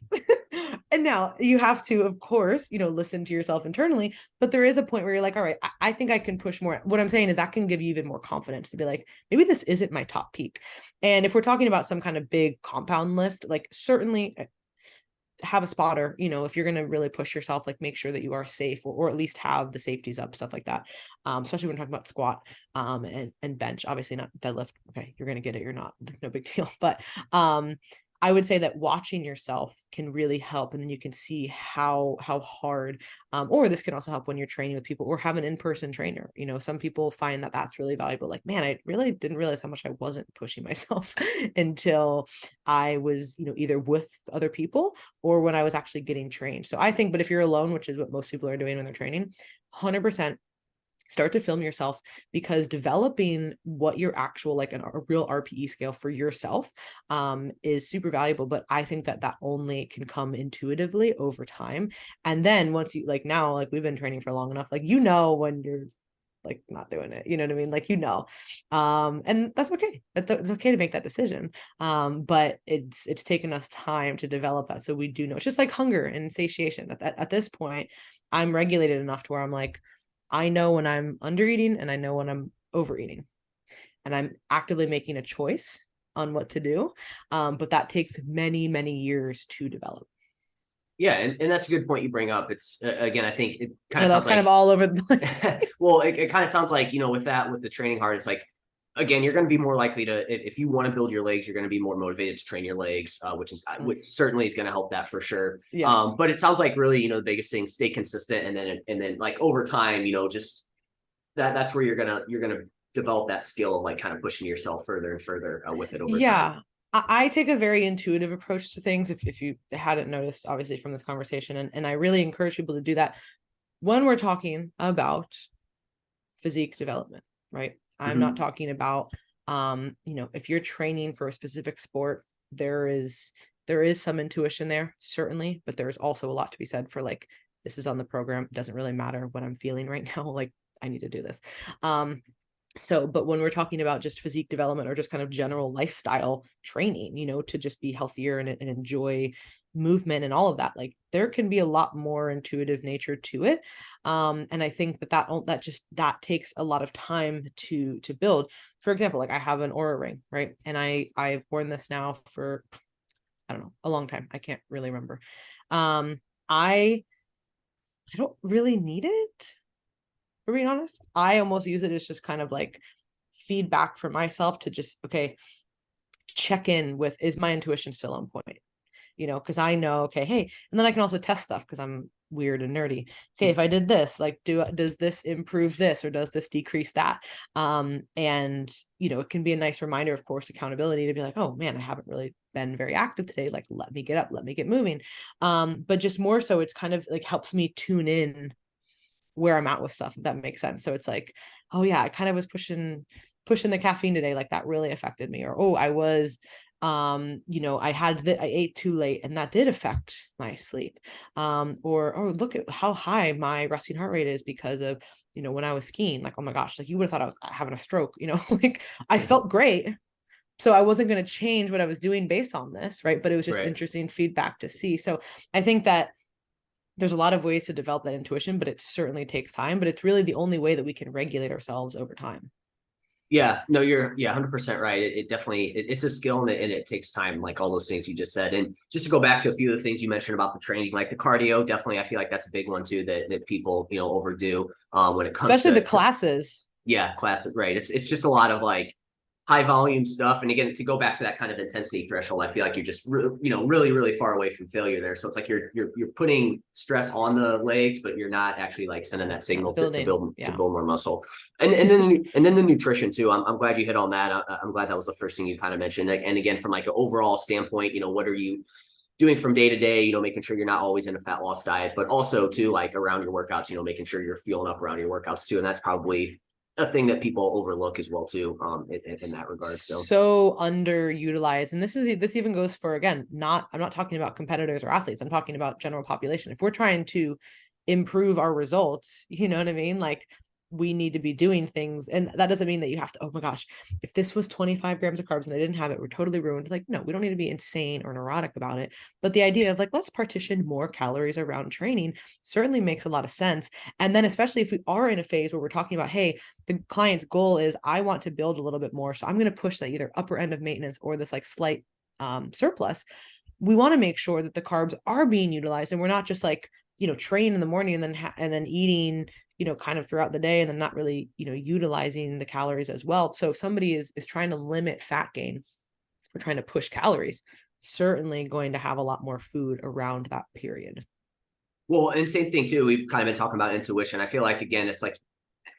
And now you have to, of course, listen to yourself internally, but there is a point where you're like, all right, I think I can push more. What I'm saying is that can give you even more confidence to be like, maybe this isn't my top peak. And if we're talking about some kind of big compound lift, like certainly have a spotter, if you're going to really push yourself, like make sure that you are safe or at least have the safeties up, stuff like that. Especially when we're talking about squat and bench, obviously not deadlift. Okay. You're going to get it. You're not, no big deal. But I would say that watching yourself can really help. And then you can see how hard, or this can also help when you're training with people or have an in-person trainer. Some people find that that's really valuable. Like, man, I really didn't realize how much I wasn't pushing myself until I was, either with other people or when I was actually getting trained. So I think, but if you're alone, which is what most people are doing when they're training, 100% start to film yourself, because developing what your actual, like a real RPE scale for yourself is super valuable. But I think that only can come intuitively over time. And then once you now, like we've been training for long enough, like, when you're like not doing it, you know what I mean? Like, and that's okay. It's okay to make that decision. But it's taken us time to develop that. So we do know it's just like hunger and satiation. At this point, I'm regulated enough to where I'm like, I know when I'm under eating and I know when I'm overeating, and I'm actively making a choice on what to do. But that takes many, many years to develop. Yeah. And that's a good point you bring up. It's again, I think it kind of sounds sounds kind of all over the place. Well, it kind of sounds like, with the training hard, it's like, again, you're going to be more likely to, if you want to build your legs, you're going to be more motivated to train your legs, which certainly is going to help that for sure. Yeah. But it sounds like really, the biggest thing, stay consistent. And then like over time, just that's where you're going to develop that skill of like kind of pushing yourself further and further with it over time. I take a very intuitive approach to things. If you hadn't noticed, obviously from this conversation, and I really encourage people to do that when we're talking about physique development, right? I'm not talking about, if you're training for a specific sport, there is some intuition there, certainly, but there's also a lot to be said for like, this is on the program. It doesn't really matter what I'm feeling right now. Like, I need to do this. But when we're talking about just physique development or just kind of general lifestyle training, to just be healthier and enjoy movement and all of that, like there can be a lot more intuitive nature to it. And I think that takes a lot of time to build. For example, like I have an Oura ring, right? And I've worn this now for, I don't know, a long time. I can't really remember. I don't really need it, for being honest. I almost use it as just kind of like feedback for myself to just, okay, check in with, is my intuition still on point? Because I know, okay, hey, and then I can also test stuff because I'm weird and nerdy. Okay, if I did this, like, does this improve this or does this decrease that? And it can be a nice reminder, of course, accountability to be like, oh man, I haven't really been very active today. Like, let me get up, let me get moving. But just more so, it's kind of like helps me tune in where I'm at with stuff, if that makes sense. So it's like, oh yeah, I kind of was pushing the caffeine today. Like that really affected me. Or, oh, I was, I ate too late and that did affect my sleep. Or, oh, look at how high my resting heart rate is because of, when I was skiing. Like, oh my gosh, like you would have thought I was having a stroke, like I felt great, So I wasn't going to change what I was doing based on this, right? But it was just Right. interesting feedback to see. So I think that there's a lot of ways to develop that intuition, but it certainly takes time. But it's really the only way that we can regulate ourselves over time. Yeah, no, you're 100% right. It definitely it's a skill and it takes time, like all those things you just said. And just to go back to a few of the things you mentioned about the training, like the cardio, definitely I feel like that's a big one too that people overdo when it comes Especially the to classes. yeah, classic, right. It's just a lot of like high volume stuff. And again, to go back to that kind of intensity threshold, I feel like you're just really, really far away from failure there. So it's like you're putting stress on the legs, but you're not actually like sending that signal to Building. to Yeah. build more muscle. And then the nutrition too. I'm glad you hit on that. I'm glad that was the first thing you kind of mentioned. And again, from like an overall standpoint, what are you doing from day to day, making sure you're not always in a fat loss diet, but also too, like around your workouts, making sure you're fueling up around your workouts too. And that's probably a thing that people overlook as well too, in that regard. So underutilized, and this even goes for, again, I'm not talking about competitors or athletes. I'm talking about general population. If we're trying to improve our results, you know what I mean? Like, we need to be doing things, and that doesn't mean that you have to, oh my gosh, if this was 25 grams of carbs and I didn't have it, we're totally ruined. Like, no, we don't need to be insane or neurotic about it. But the idea of like, let's partition more calories around training certainly makes a lot of sense. And then especially if we are in a phase where we're talking about, hey, the client's goal is, I want to build a little bit more, so I'm going to push that either upper end of maintenance or this like slight surplus. We want to make sure that the carbs are being utilized, and we're not just like, train in the morning and then eating, kind of throughout the day, and then not really, utilizing the calories as well. So if somebody is trying to limit fat gain, we're trying to push calories, certainly going to have a lot more food around that period. Well, and same thing too. We've kind of been talking about intuition. I feel like, again, it's like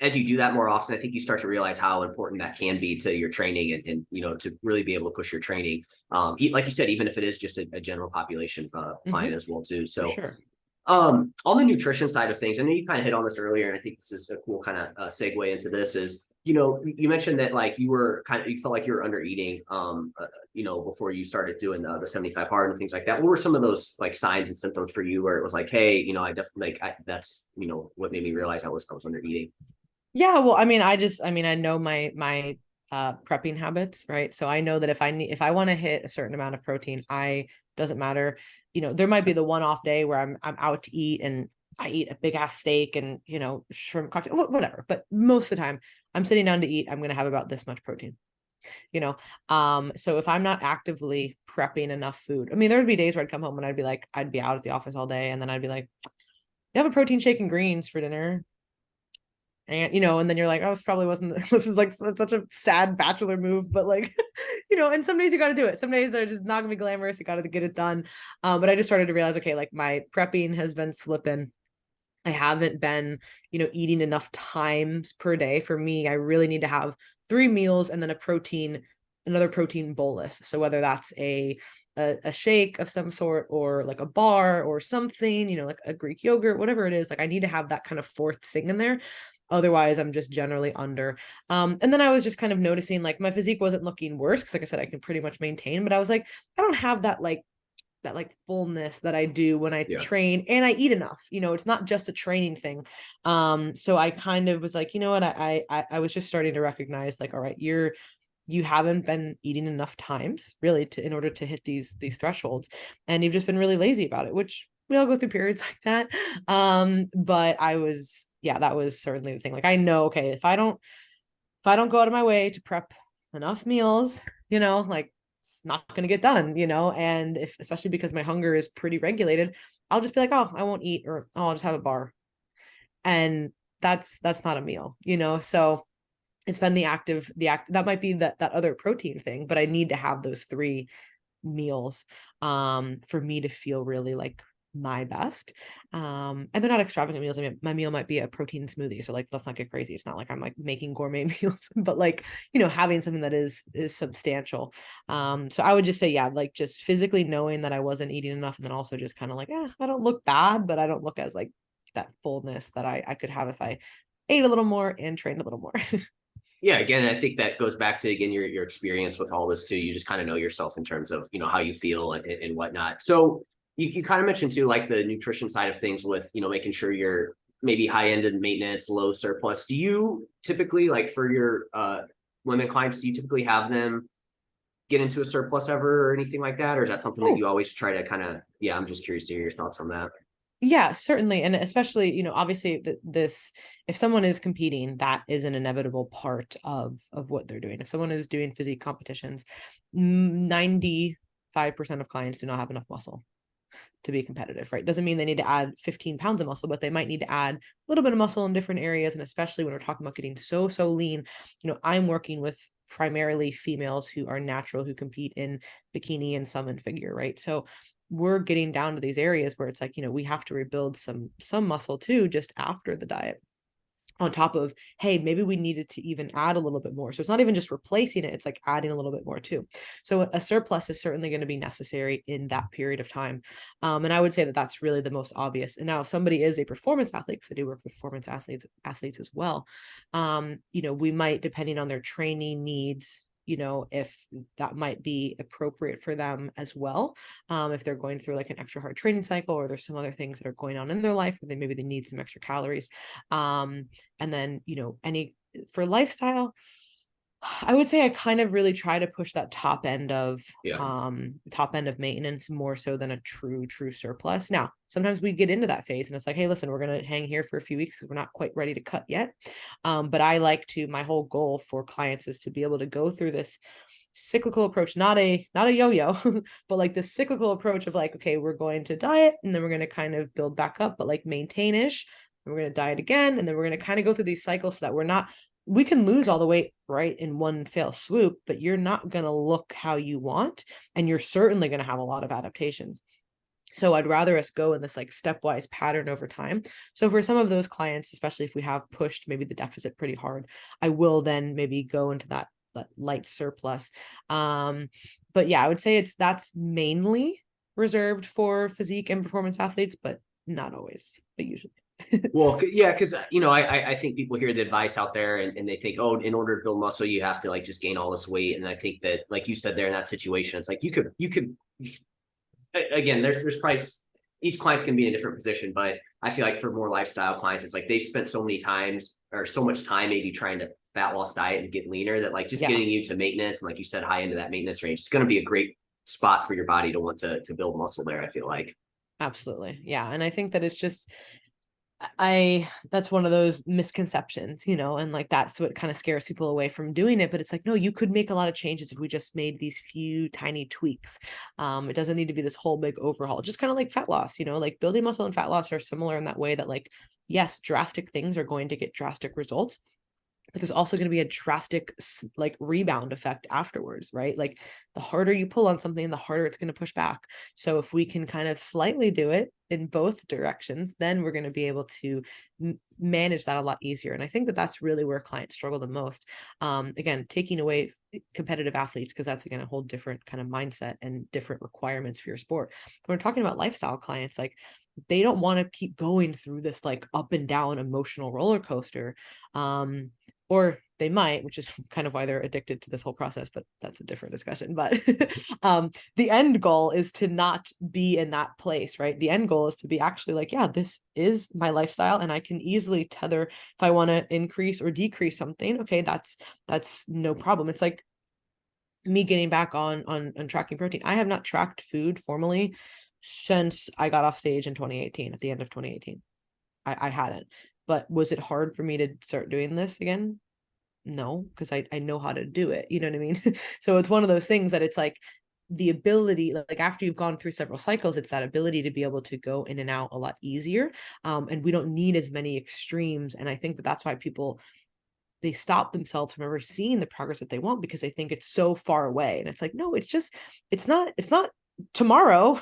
as you do that more often, I think you start to realize how important that can be to your training and to really be able to push your training. Like you said, even if it is just a general population client as well too. So For sure. on the nutrition side of things, I know you kind of hit on this earlier, and I think this is a cool kind of segue into this is, you mentioned that like you felt like you were under eating, before you started doing the 75 hard and things like that. What were some of those like signs and symptoms for you where it was like, hey, I definitely, that's, what made me realize I was under eating? Yeah, well, I mean, I know my prepping habits, right? So I know that if I want to hit a certain amount of protein, doesn't matter, there might be the one off day where I'm out to eat and I eat a big ass steak and, shrimp cocktail, whatever. But most of the time I'm sitting down to eat, I'm going to have about this much protein, so if I'm not actively prepping enough food, I mean, there would be days where I'd come home and I'd be out at the office all day, and then I'd be like, you have a protein shake and greens for dinner. And and then you're like, oh, this probably wasn't this is like such a sad bachelor move, but like, and some days you got to do it. Some days they're just not gonna be glamorous. You got to get it done. But I just started to realize, okay, like my prepping has been slipping. I haven't been, eating enough times per day. For me, I really need to have 3 meals and then another protein bolus. So whether that's a shake of some sort, or like a bar or something, like a Greek yogurt, whatever it is, like I need to have that kind of fourth thing in there. Otherwise, I'm just generally under. And then I was just kind of noticing like my physique wasn't looking worse, because like I said, I can pretty much maintain, but I was like, I don't have that like fullness that I do when I train and I eat enough. It's not just a training thing. So I kind of was like, you know what, I was just starting to recognize like, all right, you haven't been eating enough times really in order to hit these thresholds, and you've just been really lazy about it, which we all go through periods like that. But that was certainly the thing. Like, I know, okay, if I don't go out of my way to prep enough meals, like, it's not going to get done, and especially because my hunger is pretty regulated, I'll just be like, oh, I won't eat, or oh, I'll just have a bar. And that's not a meal, so it's been the act that might be that other protein thing, but I need to have those 3 meals for me to feel really like my best. And they're not extravagant meals. I mean, my meal might be a protein smoothie, so like, let's not get crazy. It's not like I'm like making gourmet meals, but like, having something that is substantial. So I would just say, yeah, like just physically knowing that I wasn't eating enough, and then also just kind of like, I don't look bad, but I don't look as like that fullness that I could have if I ate a little more and trained a little more. Yeah, again, I think that goes back to, again, your experience with all this too. You just kind of know yourself in terms of, how you feel and whatnot. So you kind of mentioned too, like the nutrition side of things with, making sure you're maybe high end in maintenance, low surplus. Do you typically, like for your women clients, do you typically have them get into a surplus ever or anything like that? Or is that something that Oh, you always try to kind of, I'm just curious to hear your thoughts on that. yeah, certainly. And especially, obviously this, if someone is competing, that is an inevitable part of what they're doing. If someone is doing physique competitions, 95% of clients do not have enough muscle to be competitive, right? Doesn't mean they need to add 15 pounds of muscle, but they might need to add a little bit of muscle in different areas. And especially when we're talking about getting so lean, I'm working with primarily females who are natural, who compete in bikini and some in figure, right? So we're getting down to these areas where it's like, we have to rebuild some muscle too, just after the diet, on top of, hey, maybe we needed to even add a little bit more. So it's not even just replacing it, it's like adding a little bit more too. So a surplus is certainly going to be necessary in that period of time. And I would say that that's really the most obvious. And now if somebody is a performance athlete, because I do work with performance athletes as well, we might, depending on their training needs, if that might be appropriate for them as well. If they're going through like an extra hard training cycle, or there's some other things that are going on in their life where maybe they need some extra calories. And then, for lifestyle, I would say I kind of really try to push that top end of maintenance more so than a true surplus. Now, sometimes we get into that phase and it's like, hey, listen, we're going to hang here for a few weeks because we're not quite ready to cut yet. But I like to, my whole goal for clients is to be able to go through this cyclical approach, not a yo-yo, but like the cyclical approach of like, okay, we're going to diet and then we're going to kind of build back up, but like maintain-ish. We're going to diet again. And then we're going to kind of go through these cycles so that we can lose all the weight right in one fell swoop, but you're not going to look how you want. And you're certainly going to have a lot of adaptations. So I'd rather us go in this like stepwise pattern over time. So for some of those clients, especially if we have pushed maybe the deficit pretty hard, I will then maybe go into that light surplus. But yeah, I would say that's mainly reserved for physique and performance athletes, but not always, but usually. Well, yeah, because I think people hear the advice out there and they think, oh, in order to build muscle, you have to like just gain all this weight. And I think that, like you said there in that situation, it's like you could again, there's probably each client's can be in a different position, but I feel like for more lifestyle clients, it's like they've spent so many times or so much time maybe trying to fat loss diet and get leaner that like just getting you to maintenance and like you said, high into that maintenance range, it's going to be a great spot for your body to want to build muscle there. I feel like. Absolutely. Yeah. And I think that it's just, that's one of those misconceptions, and like that's what kind of scares people away from doing it. But it's like, no, you could make a lot of changes if we just made these few tiny tweaks. It doesn't need to be this whole big overhaul, just kind of like fat loss, like building muscle and fat loss are similar in that way that like, yes, drastic things are going to get drastic results, but there's also going to be a drastic like rebound effect afterwards, right? Like the harder you pull on something, the harder it's going to push back. So if we can kind of slightly do it in both directions, then we're going to be able to manage that a lot easier. And I think that that's really where clients struggle the most. Again, taking away competitive athletes, because that's again a whole different kind of mindset and different requirements for your sport. When we're talking about lifestyle clients, like they don't want to keep going through this like up and down emotional roller coaster. Or they might, which is kind of why they're addicted to this whole process, but that's a different discussion. But the end goal is to not be in that place, right? The end goal is to be actually like, yeah, this is my lifestyle and I can easily tether if I want to increase or decrease something. Okay, that's no problem. It's like me getting back on tracking protein. I have not tracked food formally since I got off stage in 2018, at the end of 2018. I hadn't. But was it hard for me to start doing this again? No, because I know how to do it. You know what I mean? So it's one of those things that it's like the ability, like after you've gone through several cycles, it's that ability to be able to go in and out a lot easier. And we don't need as many extremes. And I think that that's why they stop themselves from ever seeing the progress that they want, because they think it's so far away. And it's like, no, it's not tomorrow,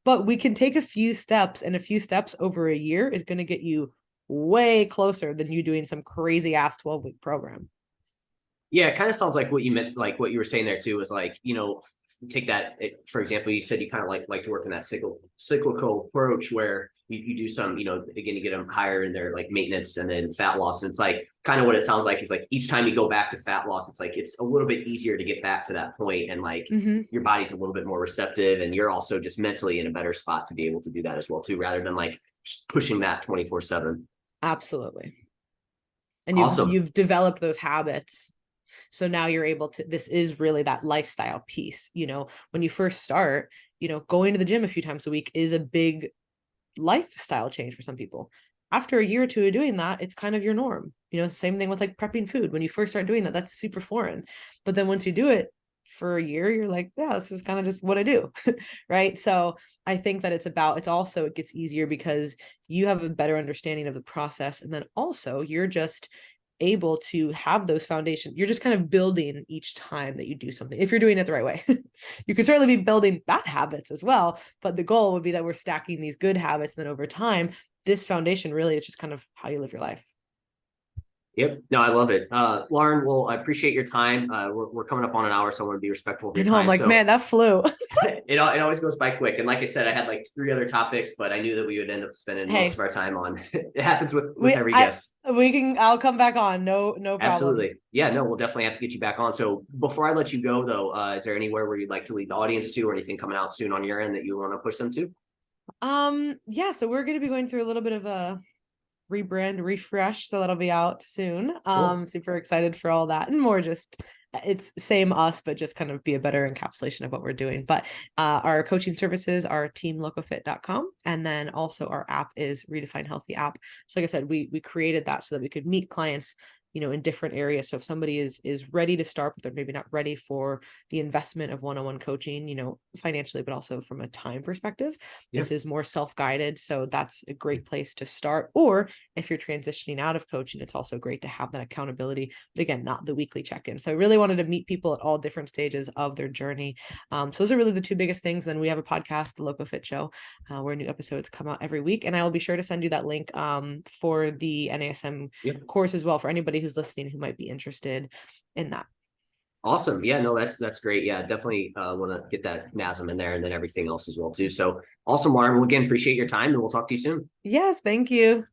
but we can take a few steps, and a few steps over a year is going to get you way closer than you doing some crazy ass 12-week program. Yeah, it kind of sounds like what you meant, like what you were saying there too, is like, take that, for example, you said you kind of like to work in that cyclical approach where you do some, again, you get them higher in their like maintenance and then fat loss. And it's like kind of what it sounds like is like each time you go back to fat loss, it's like it's a little bit easier to get back to that point, and like your body's a little bit more receptive, and you're also just mentally in a better spot to be able to do that as well too, rather than like pushing that 24/7. Absolutely. And Awesome. you've developed those habits So now you're able to, this is really that lifestyle piece. When you first start, going to the gym a few times a week is a big lifestyle change for some people. After a year or two of doing that, it's kind of your norm. Same thing with like prepping food. When you first start doing that, that's super foreign. But then once you do it for a year, you're like, yeah, this is kind of just what I do. Right. So I think that it gets easier because you have a better understanding of the process. And then also you're just able to have those foundations. You're just kind of building each time that you do something, if you're doing it the right way. You can certainly be building bad habits as well, but the goal would be that we're stacking these good habits. And then over time, this foundation really is just kind of how you live your life. Yep. No, I love it. Laurin, well, I appreciate your time. We're coming up on an hour, so I want to be respectful of your time. I'm like, man, that flew. it always goes by quick. And like I said, I had like 3 other topics, but I knew that we would end up spending most of our time on. It happens with every guest. I'll come back on. No problem. Absolutely. Yeah, no, we'll definitely have to get you back on. So before I let you go though, is there anywhere where you'd like to lead the audience to, or anything coming out soon on your end that you want to push them to? Yeah, so we're going to be going through a little bit of a rebrand refresh, so that'll be out soon. Cool. Super excited for all that, and more just it's same us, but just kind of be a better encapsulation of what we're doing. But our coaching services are teamlocofit.com, and then also our app is Redefine Healthy app. So like I said, we created that so that we could meet clients in different areas. So if somebody is ready to start, but they're maybe not ready for the investment of one-on-one coaching, financially, but also from a time perspective, this is more self-guided. So that's a great place to start. Or if you're transitioning out of coaching, it's also great to have that accountability, but again, not the weekly check-in. So I really wanted to meet people at all different stages of their journey. So those are really the 2 biggest things. Then we have a podcast, the LoCoFit Show, where new episodes come out every week. And I will be sure to send you that link for the NASM course as well, for anybody who's listening who might be interested in that. Awesome. Yeah, no, that's great. Yeah, definitely want to get that NASM in there and then everything else as well too. So awesome, Laurin. Well, again, appreciate your time and we'll talk to you soon. Yes, thank you.